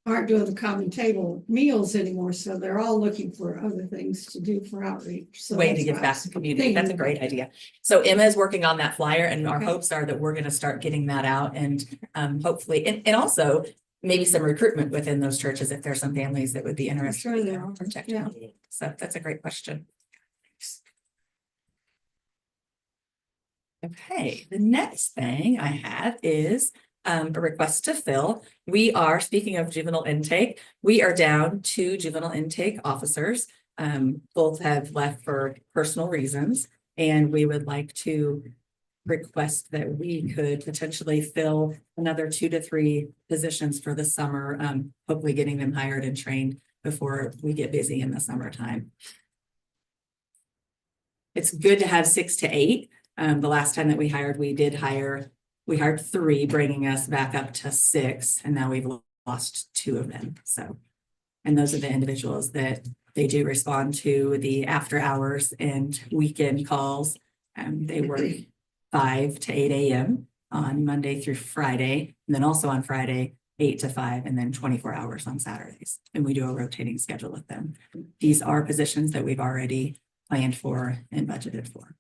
S5: aren't doing the common table meals anymore, so they're all looking for other things to do for outreach. So
S9: Way to
S5: that's
S9: give
S5: why I
S9: back
S5: was
S9: to the community. That's a
S5: thinking
S9: great idea. So Emma is working on that flyer, and our
S5: Okay.
S9: hopes are that we're going to start getting that out, and hopefully, and also maybe some recruitment within those churches if there's some families that would be interested.
S5: sure
S9: in
S5: there are.
S9: protecting
S5: Yeah.
S9: them. So that's a great question. Okay, the next thing I have is a request to fill. We are, speaking of juvenile intake, we are down 2 juvenile intake officers. Both have left for personal reasons, and we would like to request that we could potentially fill another 2 to 3 positions for the summer, hopefully getting them hired and trained before we get busy in the summertime. It's good to have 6 to 8. The last time that we hired, we hired 3, bringing us back up to 6, and now we've lost 2 of them. So, and those are the individuals that they do respond to the after hours and weekend calls. They work 5 to 8 a.m. on Monday through Friday, and then also on Friday, 8 to 5, and then 24 hours on Saturdays. And we do a rotating schedule with them. These are positions that we've already planned for and budgeted for.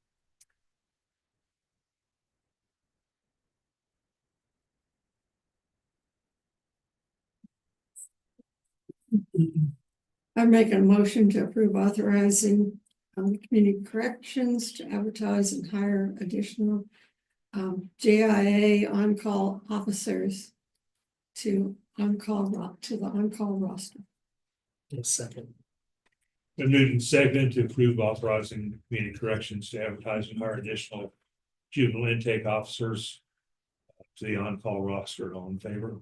S5: I'm making a motion to approve authorizing community corrections to advertise and hire additional JIA on-call officers to the on-call roster.
S2: In a second.
S3: Been moved and seconded to approve authorizing community corrections to advertise and hire additional juvenile intake officers to the on-call roster. All in favor?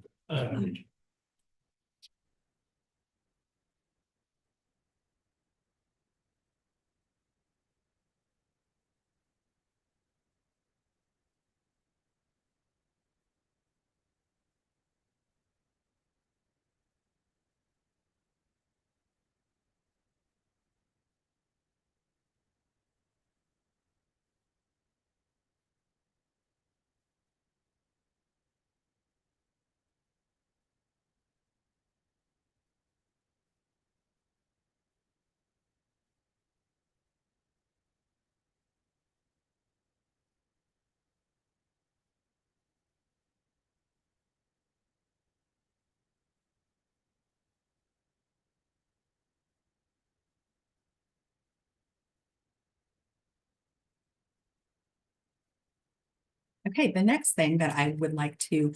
S9: Okay, the next thing that I would like to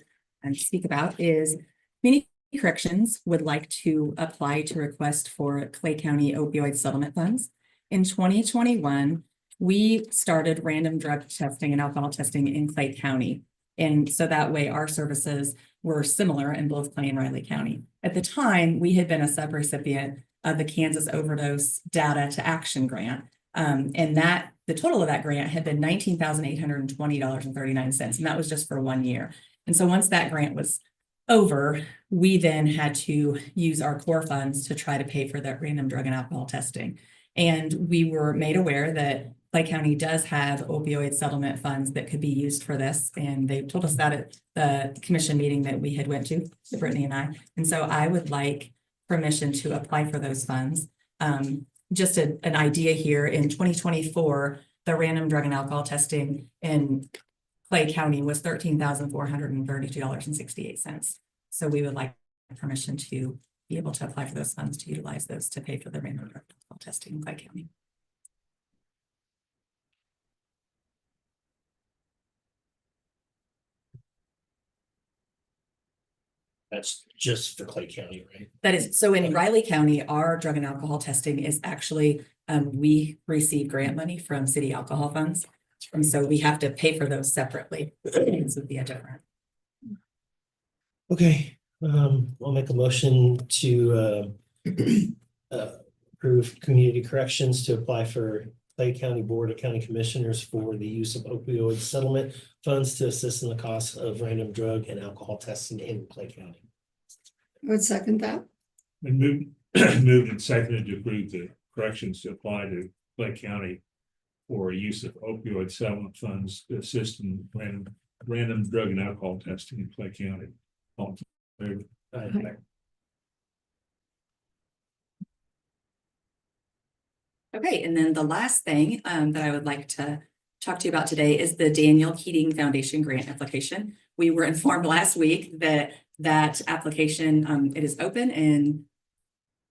S9: speak about is community corrections would like to apply to request for Clay County opioid settlement funds. In 2021, we started random drug testing and alcohol testing in Clay County. And so that way our services were similar in both Clay and Riley County. At the time, we had been a subrecipient of the Kansas Overdose Data to Action Grant. And that the total of that grant had been $19,820.39. And that was just for 1 year. And so once that grant was over, we then had to use our core funds to try to pay for that random drug and alcohol testing. And we were made aware that Clay County does have opioid settlement funds that could be used for this. And they told us that at the commission meeting that we had went to, Brittany and I. And so I would like permission to apply for those funds. Just an idea here, in 2024, the random drug and alcohol testing in Clay County was $13,432.68. So we would like permission to be able to apply for those funds, to utilize those to pay for the random drug and alcohol testing in Clay County.
S2: That's just for Clay County, right?
S9: That is, so in Riley County, our drug and alcohol testing is actually, we receive grant money from city alcohol funds. And so we have to pay for those separately. This would be a different.
S2: Okay, I'll make a motion to approve community corrections to apply for Clay County Board of County Commissioners for the use of opioid settlement funds to assist in the cost of random drug and alcohol testing in Clay County.
S5: I would second that.
S3: And moved and seconded to approve the corrections to apply to Clay County for use of opioid settlement funds to assist in random drug and alcohol testing in Clay County. All in favor?
S2: Aye.
S9: Okay, and then the last thing that I would like to talk to you about today is the Daniel Keating Foundation grant application. We were informed last week that that application, it is open and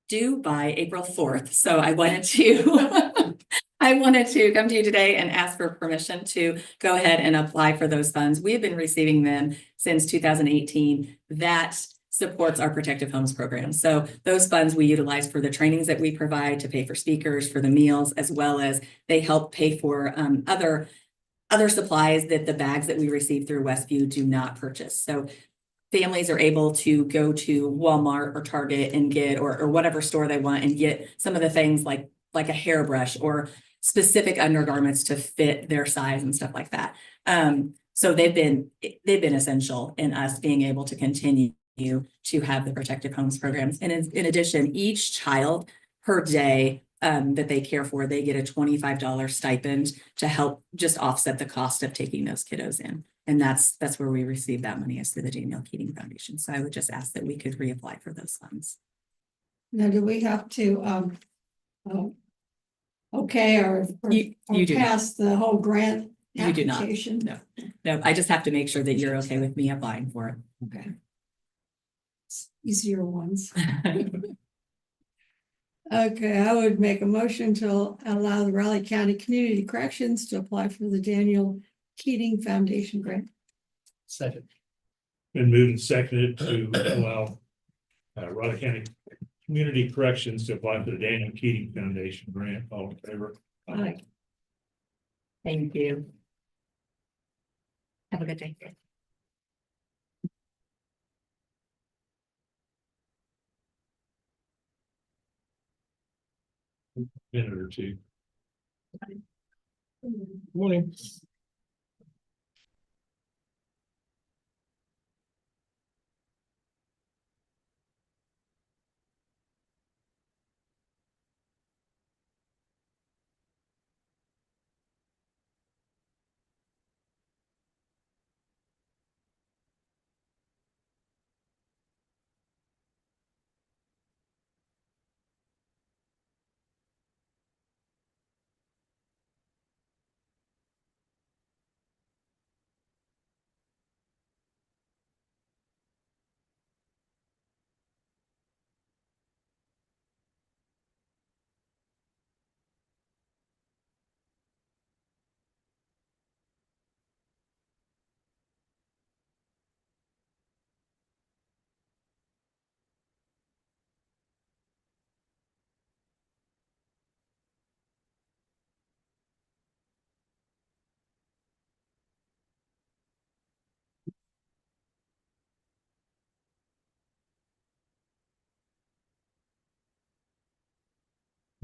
S9: due by April 4th. So I wanted to I wanted to come to you today and ask for permission to go ahead and apply for those funds. We have been receiving them since 2018. That supports our Protective Homes program. So those funds we utilize for the trainings that we provide, to pay for speakers, for the meals, as well as they help pay for other supplies that the bags that we receive through Westview do not purchase. So families are able to go to Walmart or Target and get, or whatever store they want, and get some of the things like a hairbrush or specific undergarments to fit their size and stuff like that. So they've been essential in us being able to continue to have the Protective Homes programs. And in addition, each child per day that they care for, they get a $25 stipend to help just offset the cost of taking those kiddos in. And that's where we receive that money, is through the Daniel Keating Foundation. So I would just ask that we could reapply for those funds.
S5: Now, do we have to, okay, or
S9: You do not.
S5: pass the whole grant
S9: You do not.
S5: application?
S9: No, I just have to make sure that you're okay with me applying for
S5: Okay. It's easier ones.
S9: it.
S5: Okay, I would make a motion to allow the Raleigh County Community Corrections to apply for the Daniel Keating Foundation grant.
S2: Second.
S3: Been moved and seconded to allow Raleigh County Community Corrections to apply for the Daniel Keating Foundation grant. All in favor?
S5: Aye.
S9: Thank you. Have a good day.
S3: Minute or two.
S2: Morning.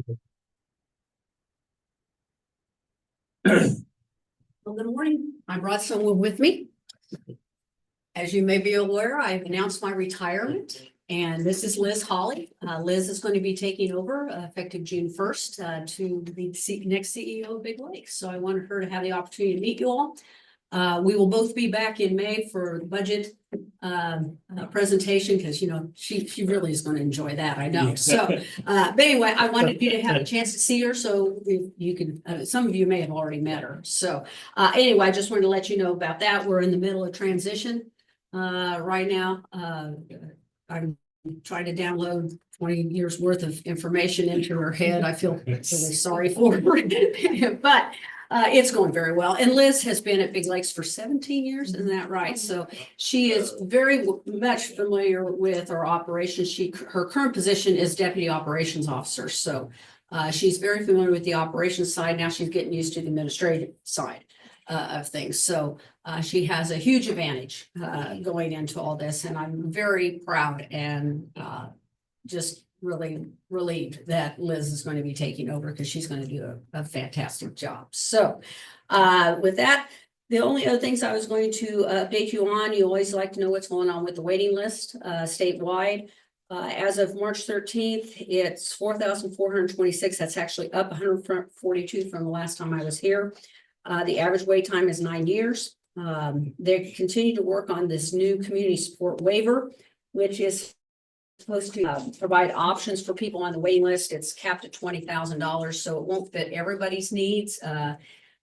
S10: Well, good morning. I brought someone with me. As you may be aware, I've announced my retirement, and this is Liz Hawley. Liz is going to be taking over effective June 1st to be the next CEO of Big Lake. So I wanted her to have the opportunity to meet you all. We will both be back in May for the budget presentation, because she really is going to enjoy that, I know. So but anyway, I wanted you to have a chance to see her, so you can some of you may have already met her. So anyway, I just wanted to let you know about that. We're in the middle of transition right now. I'm trying to download 20 years worth of information into her head. I feel really sorry for her, but it's going very well. And Liz has been at Big Lakes for 17 years, isn't that right? So she is very much familiar with our operations. Her current position is Deputy Operations Officer. So she's very familiar with the operations side. Now she's getting used to the administrative side of things. So she has a huge advantage going into all this. And I'm very proud and just really relieved that Liz is going to be taking over, because she's going to do a fantastic job. So with that, the only other things I was going to update you on, you always like to know what's going on with the waiting list statewide. As of March 13th, it's 4,426. That's actually up 142 from the last time I was here. The average wait time is 9 years. They continue to work on this new community support waiver, which is supposed to provide options for people on the waiting list. It's capped at $20,000, so it won't fit everybody's needs.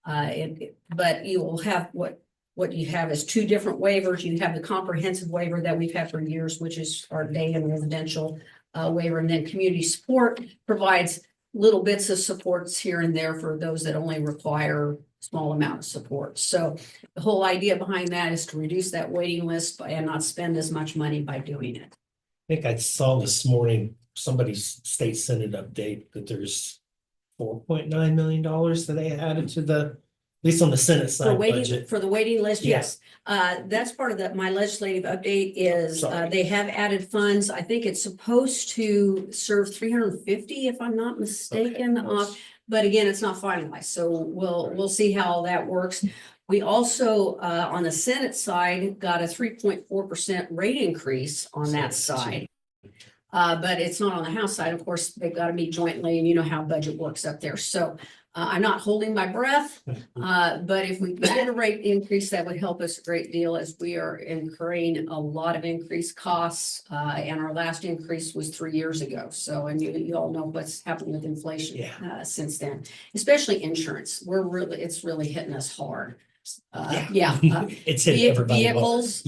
S10: But you will have what you have is two different waivers. You have the comprehensive waiver that we've had for years, which is our day and residential waiver, and then community support provides little bits of supports here and there for those that only require small amount of support. So the whole idea behind that is to reduce that waiting list and not spend as much money by doing it.
S2: I think I saw this morning, somebody's state senate update that there's $4.9 million that they added to the, at least on the Senate side budget.
S10: For the waiting list,
S2: Yeah.
S10: yes. That's part of my legislative update is they have added funds. I think it's supposed to serve 350, if I'm not mistaken.
S2: Okay.
S10: But again, it's not finalized, so we'll see how all that works. We also, on the Senate side, got a 3.4% rate increase on that side. But it's not on the House side. Of course, they've got to meet jointly, and you know how budget works up there. So I'm not holding my breath, but if we get a rate increase, that would help us a great deal, as we are incurring a lot of increased costs. And our last increase was 3 years ago. So, and you all know what's happened with inflation since then, especially insurance. It's really hitting us hard.
S2: It's hit everybody.
S10: Vehicles,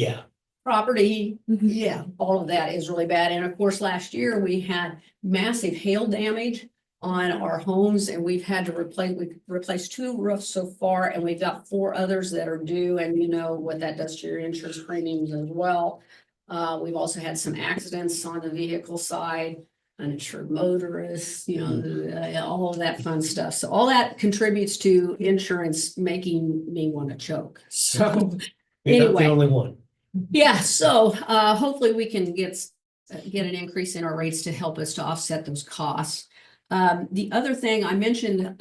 S10: property,
S9: Mm-hmm.
S10: all of that is really bad. And of course, last year we had massive hail damage on our homes, and we've had to replace 2 roofs so far, and we've got 4 others that are due, and you know what that does to your insurance premiums as well. We've also had some accidents on the vehicle side, uninsured motorists, all of that fun stuff. So all that contributes to insurance making me want to choke. So
S2: You're not the only one.
S10: yeah, so hopefully we can get an increase in our rates to help us to offset those costs. The other thing I mentioned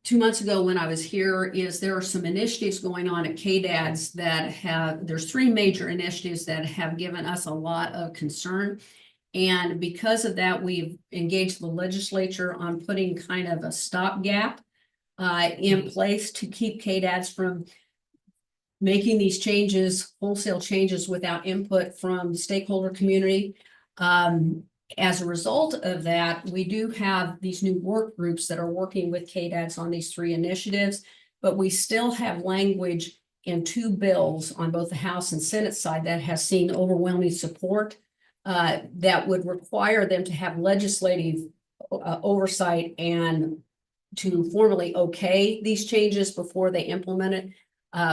S10: 2 months ago when I was here is there are some initiatives going on at KDADS there's 3 major initiatives that have given us a lot of concern. And because of that, we've engaged the legislature on putting kind of a stopgap in place to keep KDADS from making these changes, wholesale changes, without input from the stakeholder community. As a result of that, we do have these new work groups that are working with KDADS on these 3 initiatives, but we still have language in 2 bills on both the House and Senate side that has seen overwhelming support that would require them to have legislative oversight and to formally okay these changes before they implement it.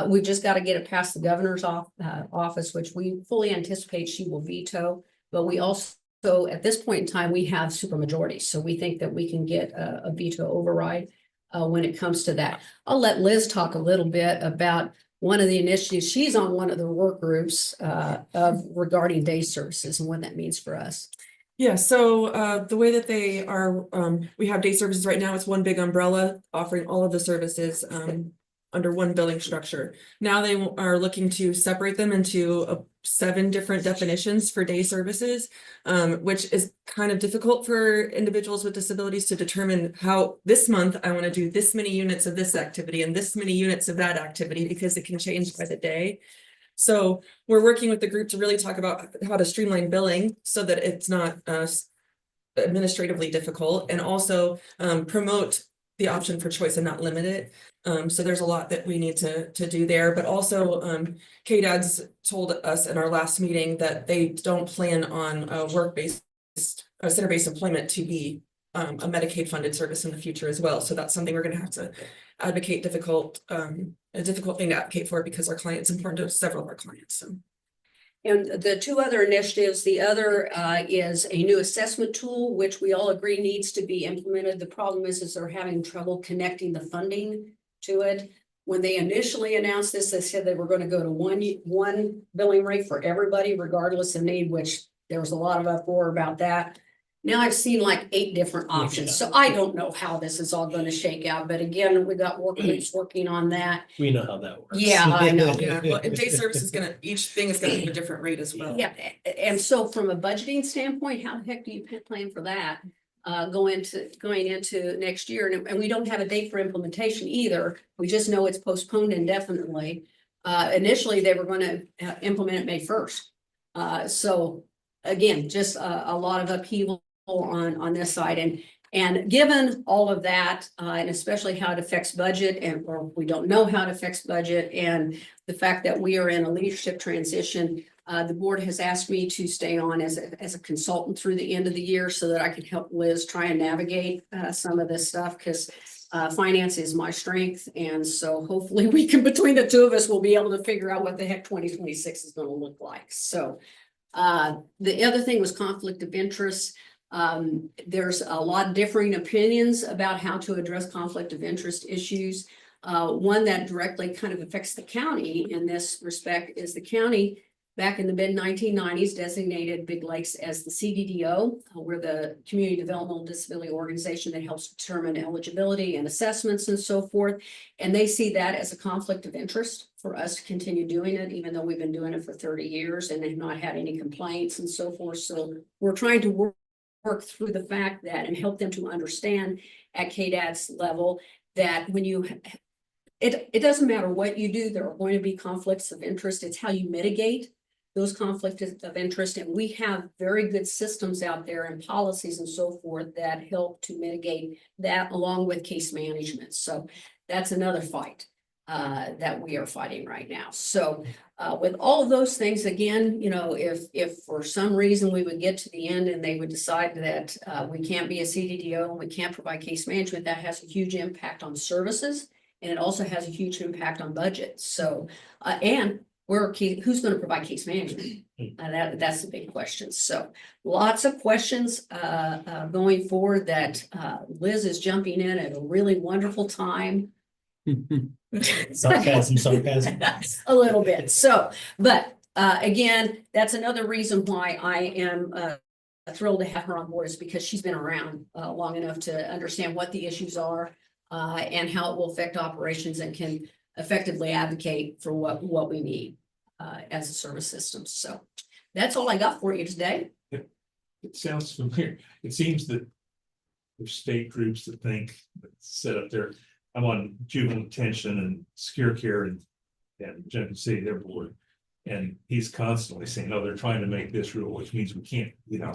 S10: We've just got to get it past the governor's office, which we fully anticipate she will veto, but we also, at this point in time, we have supermajorities. So we think that we can get a veto override when it comes to that. I'll let Liz talk a little bit about one of the initiatives. She's on one of the work groups regarding day services and what that means for us.
S11: Yeah, so the way that they are, we have day services right now, it's one big umbrella offering all of the services under one billing structure. Now they are looking to separate them into 7 different definitions for day services, which is kind of difficult for individuals with disabilities to determine how this month I want to do this many units of this activity and this many units of that activity, because it can change by the day. So we're working with the group to really talk about how to streamline billing so that it's not administratively difficult, and also promote the option for choice and not limit it. So there's a lot that we need to do there, but also KDAD's told us in our last meeting that they don't plan on work-based, center-based employment to be a Medicaid funded service in the future as well. So that's something we're going to have to advocate a difficult thing to advocate for, because our client's important to several of our clients. So.
S10: And the 2 other initiatives, the other is a new assessment tool, which we all agree needs to be implemented. The problem is they're having trouble connecting the funding to it. When they initially announced this, they said they were going to go to one billing rate for everybody, regardless of need, which there was a lot of uproar about that. Now I've seen like 8 different options, so I don't know how this is all going to shake out. But again, we got workers working on that.
S2: We know how that works.
S10: Yeah, I know.
S11: Yeah, well, and day service is each thing is gonna have a different rate as well.
S10: Yeah, and so from a budgeting standpoint, how the heck do you plan for that? Going into next year, and we don't have a date for implementation either. We just know it's postponed indefinitely. Initially, they were going to implement it May 1st. So again, just a lot of upheaval on this side, and given all of that, and especially how it affects budget, or we don't know how it affects budget, and the fact that we are in a leadership transition, the board has asked me to stay on as a consultant through the end of the year so that I can help Liz try and navigate some of this stuff, because finance is my strength. And so hopefully we can, between the 2 of us, we'll be able to figure out what the heck 2026 is going to look like. So the other thing was conflict of interest. There's a lot of differing opinions about how to address conflict of interest issues. One that directly kind of affects the county in this respect is the county back in the mid-1990s designated Big Lakes as the CDDO. We're the Community Developmental Disability Organization that helps determine eligibility and assessments and so forth. And they see that as a conflict of interest for us to continue doing it, even though we've been doing it for 30 years and they've not had any complaints and so forth. So we're trying to work through the fact that, and help them to understand at KDAD's level, that when you, it doesn't matter what you do, there are going to be conflicts of interest. It's how you mitigate those conflicts of interest. And we have very good systems out there and policies and so forth that help to mitigate that, along with case management. So that's another fight that we are fighting right now. So with all of those things, again, you know, if for some reason we would get to the end and they would decide that we can't be a CDDO and we can't provide case management, that has a huge impact on services, and it also has a huge impact on budget. So and who's going to provide case management? That's the big question. So lots of questions going forward that Liz is jumping in at a really wonderful time.
S2: Sarcasm.
S10: A little bit. So, but again, that's another reason why I am thrilled to have her on board, is because she's been around long enough to understand what the issues are and how it will affect operations, and can effectively advocate for what we need as a service system. So that's all I got for you today.
S3: It sounds familiar. It seems that there's state groups that think that set up there. I'm on juvenile detention and secure care and Junction City, their board. And he's constantly saying, oh, they're trying to make this rule, which means we can't, you know,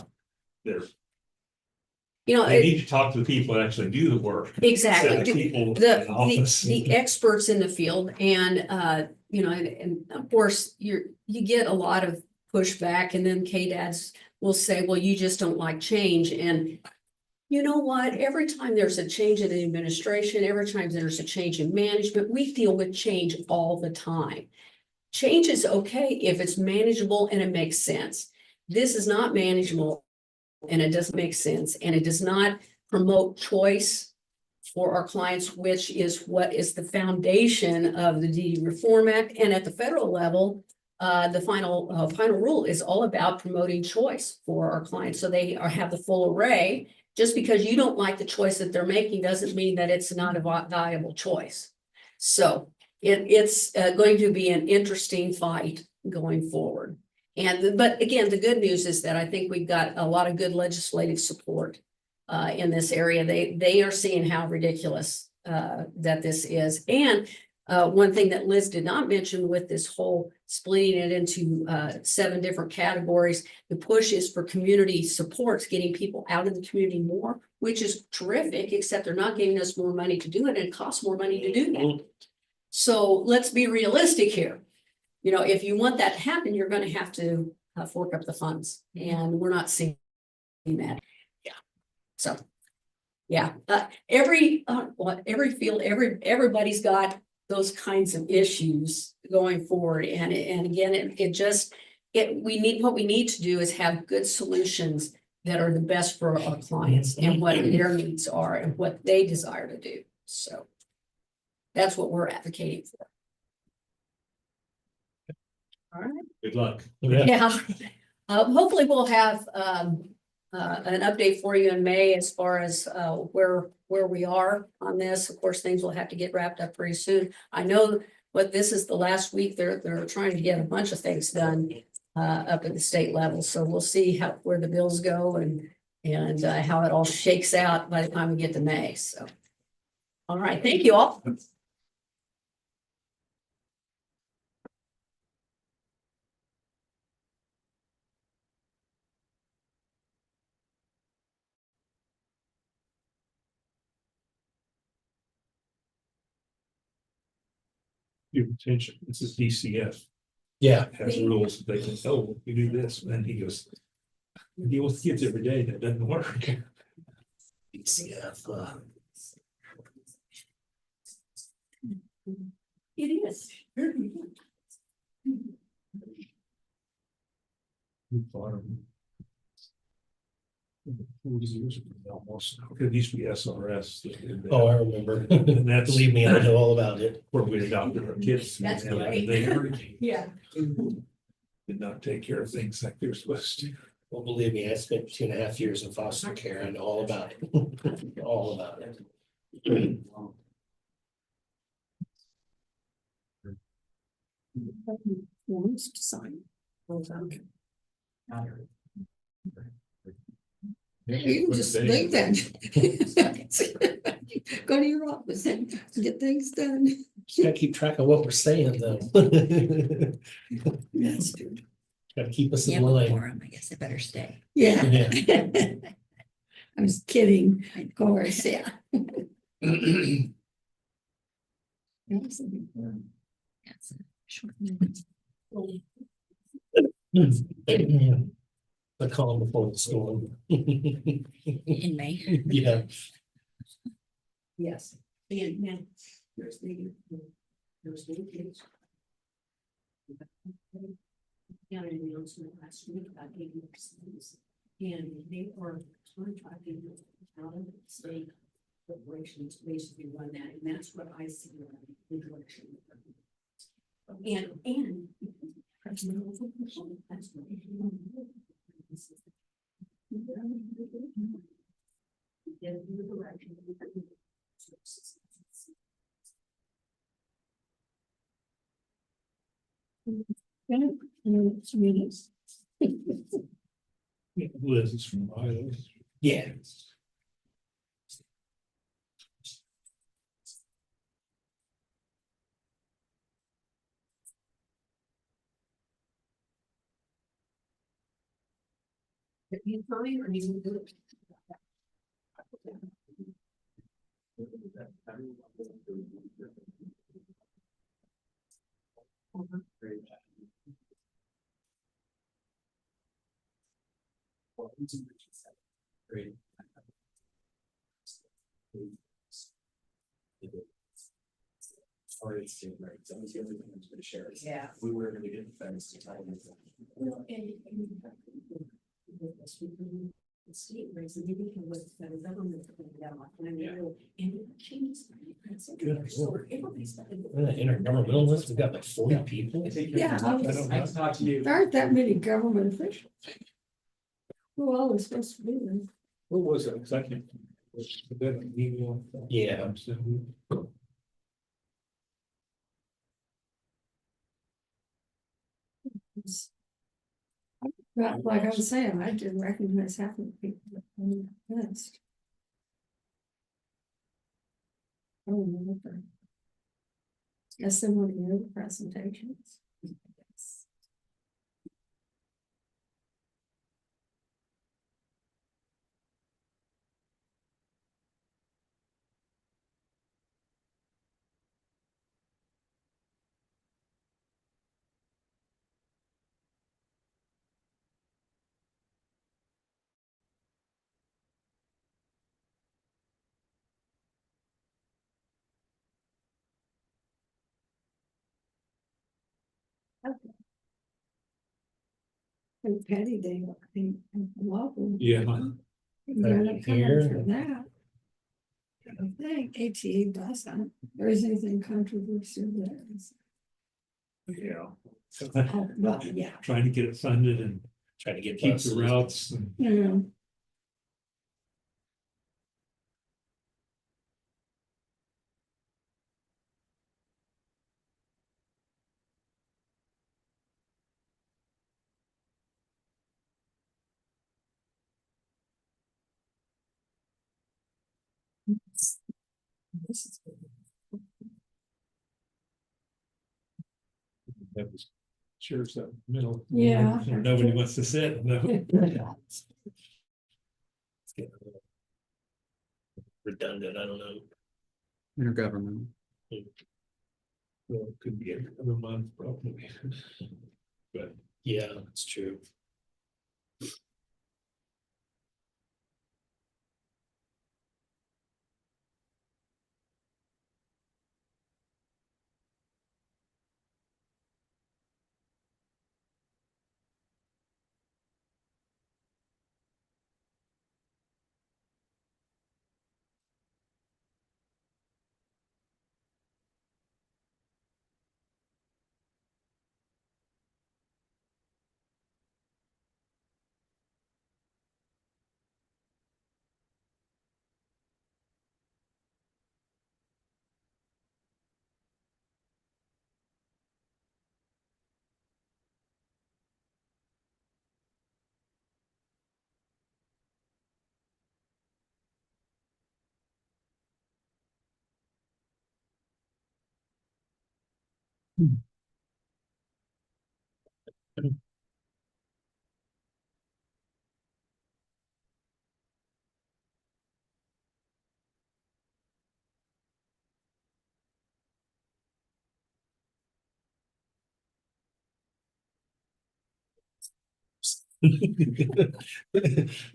S3: they need to talk to the people that actually do the work.
S10: Exactly.
S3: People
S10: The experts in the field, and you know, and of course you get a lot of pushback, and then KDADs will say, well, you just don't like change. And you know what? Every time there's a change in the administration, every time there's a change in management, we deal with change all the time. Change is okay if it's manageable and it makes sense. This is not manageable and it doesn't make sense, and it does not promote choice for our clients, which is what is the foundation of the DD Reform Act. And at the federal level, the final rule is all about promoting choice for our clients. So they have the full array. Just because you don't like the choice that they're making doesn't mean that it's not a valuable choice. So it's going to be an interesting fight going forward. But again, the good news is that I think we've got a lot of good legislative support in this area. They are seeing how ridiculous that this is. And one thing that Liz did not mention with this whole splitting it into 7 different categories, the push is for community supports, getting people out in the community more, which is terrific, except they're not giving us more money to do it, and it costs more money to do that. So let's be realistic here. You know, if you want that to happen, you're going to have to fork up the funds, and we're not seeing that. Yeah. So, yeah, every field, everybody's got those kinds of issues going forward, and again, we need to do is have good solutions that are the best for our clients and what their needs are and what they desire to do. So that's what we're advocating for. All right.
S3: Good luck.
S10: Yeah. Hopefully we'll have an update for you in May as far as where we are on this. Of course, things will have to get wrapped up pretty soon. I know what this is the last week. They're trying to get a bunch of things done up at the state level. So we'll see where the bills go and how it all shakes out by the time we get to May. So, all right, thank you all.
S3: Your attention. This is DCF.
S2: Yeah.
S3: Has rules that they can, oh, you do this, and then he goes. I deal with kids every day, that doesn't work.
S2: DCF.
S10: It is.
S3: Almost, it used to be SRS.
S2: Oh, I remember.
S3: And that's,
S2: Believe me, I know all about it.
S3: where we adopted our kids.
S10: That's
S3: And
S10: great.
S3: they
S10: Yeah.
S3: did not take care of things like they're supposed to.
S2: Well, believe me, I spent 2.5 years in foster care. I know all about it. All about it.
S5: Wants to sign. You can just leave then. Go to your office and get things done.
S2: Just gotta keep track of what we're saying, though.
S5: That's good.
S2: Gotta keep us
S12: Yeah,
S2: in line.
S12: before 'em, I guess I better stay.
S5: Yeah.
S2: Yeah.
S5: I was kidding, of course, yeah.
S12: That's a short meeting.
S2: The calm before the storm.
S12: In May.
S2: Yeah.
S10: Yes. And now, there's the kids. Got an announcement last week about 80%. And they are contracting out of state corporations to basically run that, and that's what I see in the direction. And. That's what.
S3: Liz is from Iowa.
S2: Yeah.
S10: You fine or you do it?
S7: Great. Already seen, right? That was the other thing I was gonna share.
S10: Yeah.
S7: We were gonna get the fence to tie in.
S10: Well, and the state rates, and maybe with the federal government, and it changes.
S2: Intergovernmental list, we got like 40 people.
S5: Yeah,
S7: Nice to talk to you.
S5: there aren't that many government officials. Who all is supposed to be there?
S3: What was it? Second.
S2: Yeah.
S5: But like I was saying, I didn't recognize half of the people on the list. Oh, remember. Guess they want to hear the presentations. Yes. Okay. And Patty Day, I think, welcome.
S3: Yeah.
S5: You gotta come
S2: Here.
S5: in for that. I think ATE doesn't, there isn't anything controversial there.
S3: Yeah.
S5: Oh, well, yeah,
S3: Trying to get it funded and
S2: Trying to get
S3: keep
S2: buses.
S3: the routes and
S5: yeah. This is
S3: that was shares that middle.
S5: Yeah.
S3: Nobody wants to sit. No.
S2: It's getting a little redundant, I don't know.
S8: Intergovernmental.
S3: Well, it could be another month probably. But
S2: Yeah, that's true.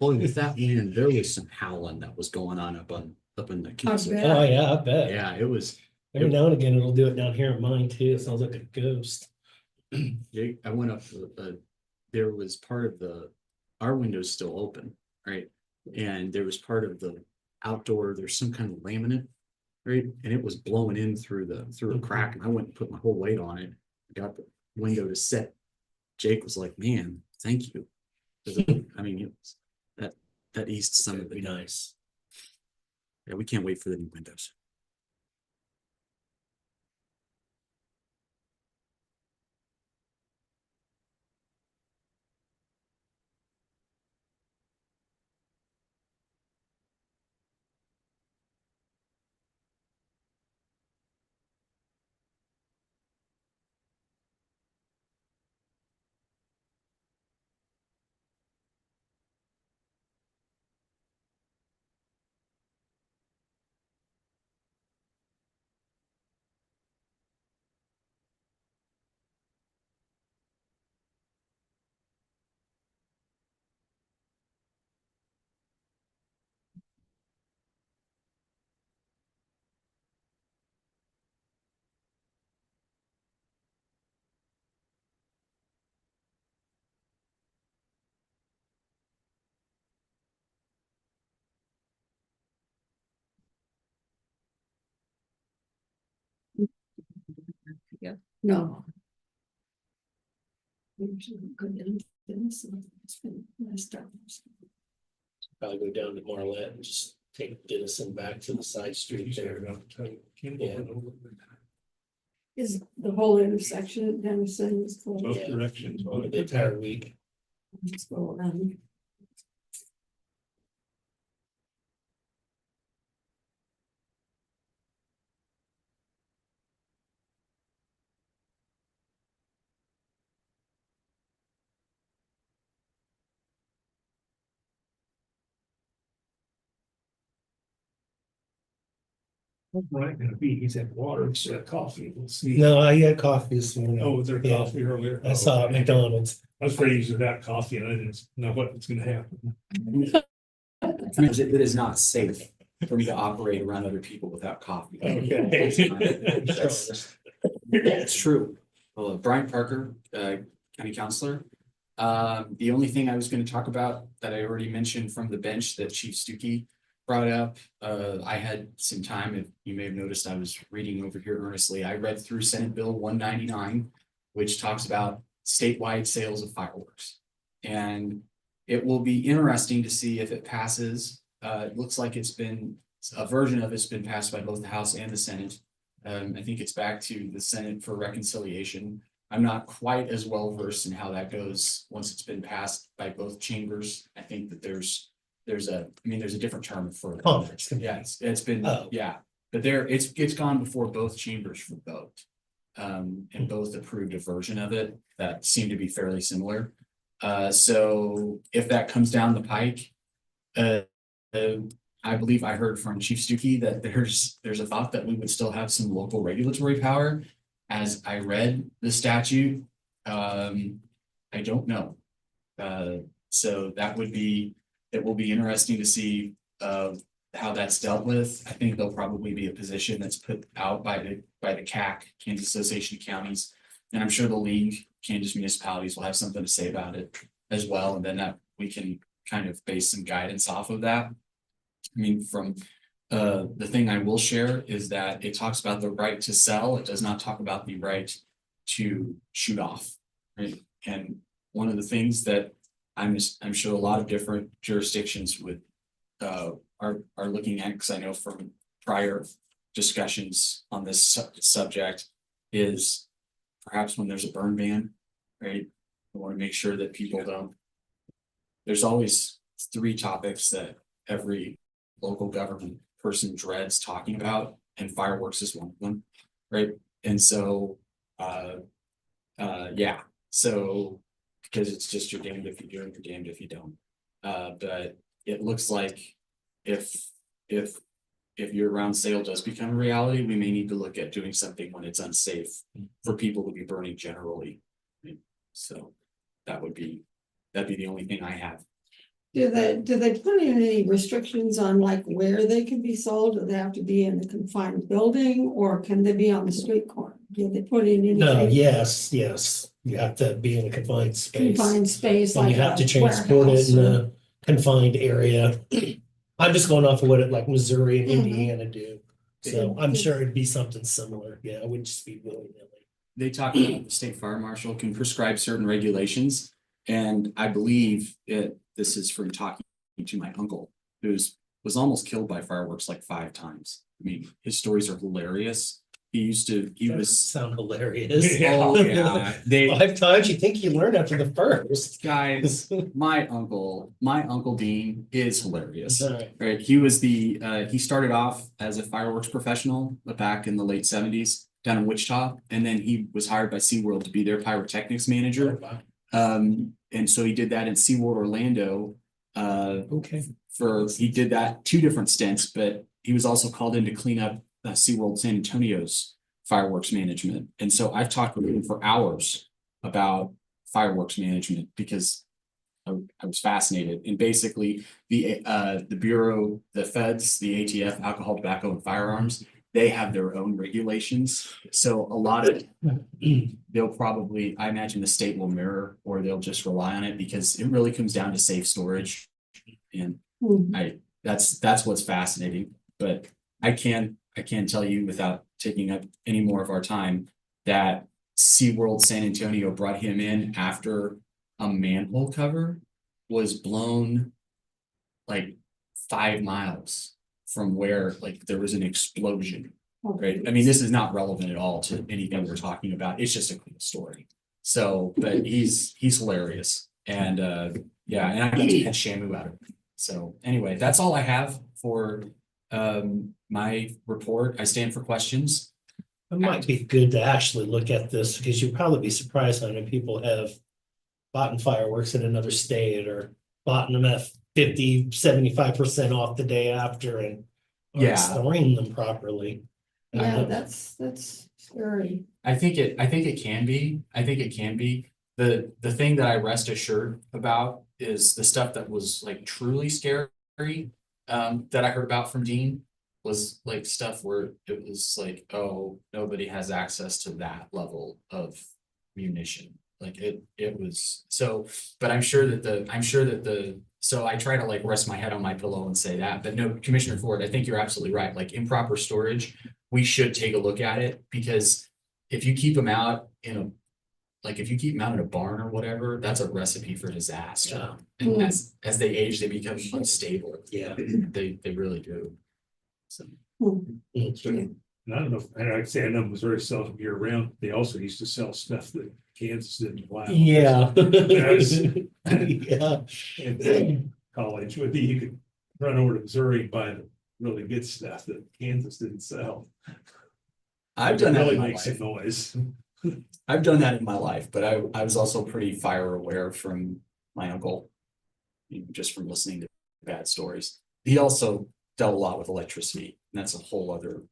S8: Well, with that one, there was some howling that was going on up in the.
S5: bet.
S2: Oh, yeah, I bet.
S8: Yeah, it was.
S2: Every now and again, it'll do it down here at mine too. It sounds like a ghost.
S8: Jake, I went up, there was part of our window's still open, right? And there was part of the outdoor, there's some kind of laminate, right? And it was blowing in through a crack, and I went and put my whole weight on it, got the window to set. Jake was like, man, thank you. 'Cause I mean, it was, that eased some of
S2: That'd be
S8: it.
S2: nice.
S8: Yeah, we can't wait for the new windows.
S5: No. We should go down to this, it's been messed up.
S2: Probably go down to Marlette and just take Denison back to the side street there. Yeah.
S5: Is the whole intersection at Denison is closed?
S3: Both directions.
S2: The entire week.
S5: Let's go around.
S3: Right, gonna be, he's had water instead of coffee, we'll see.
S2: No, I had coffee this morning.
S3: Oh, was there
S2: Yeah.
S3: coffee earlier?
S2: I saw it at McDonald's.
S3: I was afraid he was without coffee and I didn't know what was gonna happen.
S8: It is not safe for me to operate around other people without coffee.
S3: Okay.
S8: It's true. Brian Parker, county counselor. The only thing I was gonna talk about that I already mentioned from the bench that Chief Stuckey brought up, I had some time, if you may have noticed, I was reading over here earnestly. I read through Senate Bill 199, which talks about statewide sales of fireworks. And it will be interesting to see if it passes. It looks like a version of it's been passed by both the House and the Senate. I think it's back to the Senate for reconciliation. I'm not quite as well versed in how that goes once it's been passed by both chambers. I think that there's a different term for.
S2: Conference.
S8: Yeah, it's been,
S2: Oh.
S8: yeah, but it's gone before both chambers for vote. And both approved a version of it that seemed to be fairly similar. So if that comes down the pike, I believe I heard from Chief Stuckey that there's a thought that we would still have some local regulatory power. As I read the statute, I don't know. So it will be interesting to see how that's dealt with. I think there'll probably be a position that's put out by the CAC, Kansas Association of Counties. And I'm sure the League, Kansas Municipalities will have something to say about it as well. And then that we can kind of base some guidance off of that. I mean, from the thing I will share is that it talks about the right to sell. It does not talk about the right to shoot off. Right. And one of the things that I'm sure a lot of different jurisdictions would are looking at, because I know from prior discussions on this subject, is perhaps when there's a burn ban, right? I want to make sure that people don't. There's always 3 topics that every local government person dreads talking about, and fireworks is one of them, right? And so, yeah, so. Because it's just you're damned if you do and you're damned if you don't. But it looks like if year-round sale does become a reality, we may need to look at doing something when it's unsafe for people to be burning generally. So that'd be the only thing I have.
S5: Do they put in any restrictions on like where they can be sold? Do they have to be in a confined building, or can they be on the street corner? Do they put in any?
S2: No, yes. You have to be in a confined space.
S5: Confined space.
S2: And you
S5: like
S2: have to
S5: a
S2: transport it
S5: warehouse
S2: in
S5: or-
S2: a confined area. I'm just going off of what like Missouri and
S5: Mhm.
S2: Indiana do. So I'm sure it'd be something similar. Yeah, I wouldn't just be willy-nilly.
S8: They talk about the state fire marshal can prescribe certain regulations. And I believe this is from talking to my uncle, was almost killed by fireworks like 5 times. I mean, his stories are hilarious. He was
S2: Sound hilarious.
S8: oh yeah.
S2: 5 times, you think you learn after the first.
S8: Guys, my uncle Dean is hilarious.
S2: Right.
S8: Right. He started off as a fireworks professional back in the late 70s down in Wichita. And then he was hired by SeaWorld to be their pyrotechnics manager. And so he did that in SeaWorld Orlando.
S2: Okay.
S8: He did that 2 different stints, but he was also called in to clean up SeaWorld San Antonio's fireworks management. And so I've talked with him for hours about fireworks management because I was fascinated. And basically the Bureau, the feds, the ATF, alcohol, tobacco, and firearms, they have their own regulations. So a lot of they'll probably, I imagine the state will mirror, or they'll just rely on it, because it really comes down to safe storage. And that's what's fascinating. But I can tell you, without taking up any more of our time, that SeaWorld San Antonio brought him in after a manhole cover was blown like 5 miles from where like there was an explosion. Right? I mean, this is not relevant at all to anything we're talking about. It's just a cool story. So, but he's hilarious. And yeah, and I got to catch Shamu out of it. So anyway, that's all I have for my report. I stand for questions.
S2: It might be good to actually look at this because you'll probably be surprised how many people have bought fireworks in another state or bought them at 50-75% off the day after and
S8: Yeah.
S2: aren't storing them properly.
S5: Yeah, that's scary.
S8: I think it can be. I think it can be. The thing that I rest assured about is the stuff that was like truly scary that I heard about from Dean was like stuff where it was like, oh, nobody has access to that level of munition. Like it was so, but I'm sure that so I try to like rest my head on my pillow and say that, but no, Commissioner Ford, I think you're absolutely right. Like improper storage, we should take a look at it because if you keep them out in a barn or whatever, that's a recipe for disaster. And as they age, they become unstable.
S2: Yeah.
S8: They really do. So.
S3: And I don't know, I'd say I know Missouri sells them year round. They also used to sell stuff that Kansas didn't allow.
S2: Yeah.
S3: Yeah. In college with you could run over to Missouri and buy the really good stuff that Kansas didn't sell.
S8: I've done that
S3: Really
S8: in my
S3: makes
S8: life.
S3: a noise.
S8: I've done that in my life, but I was also pretty fire aware from my uncle. Just from listening to bad stories. He also dealt a lot with electricity, and that's a whole other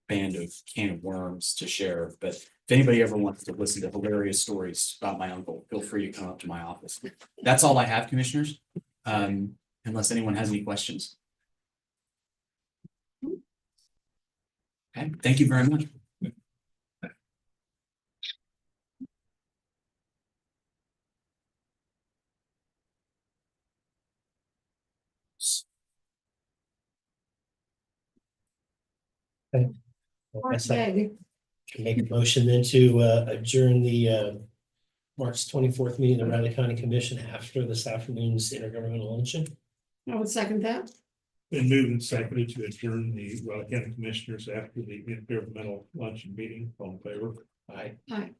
S8: band of can of worms to share. But if anybody ever wants to listen to hilarious stories about my uncle, feel free to come up to my office. That's all I have, commissioners. Unless anyone has any questions. Okay, thank you very much.
S2: I guess I can make a motion then to adjourn the March 24th meeting of the Riley County Commission after this afternoon's intergovernmental luncheon.
S5: I would second that.
S3: Been moved and seconded to adjourn the Riley County Commissioners after the intergovernmental luncheon meeting. All in favor?
S2: Aye.
S5: Aye.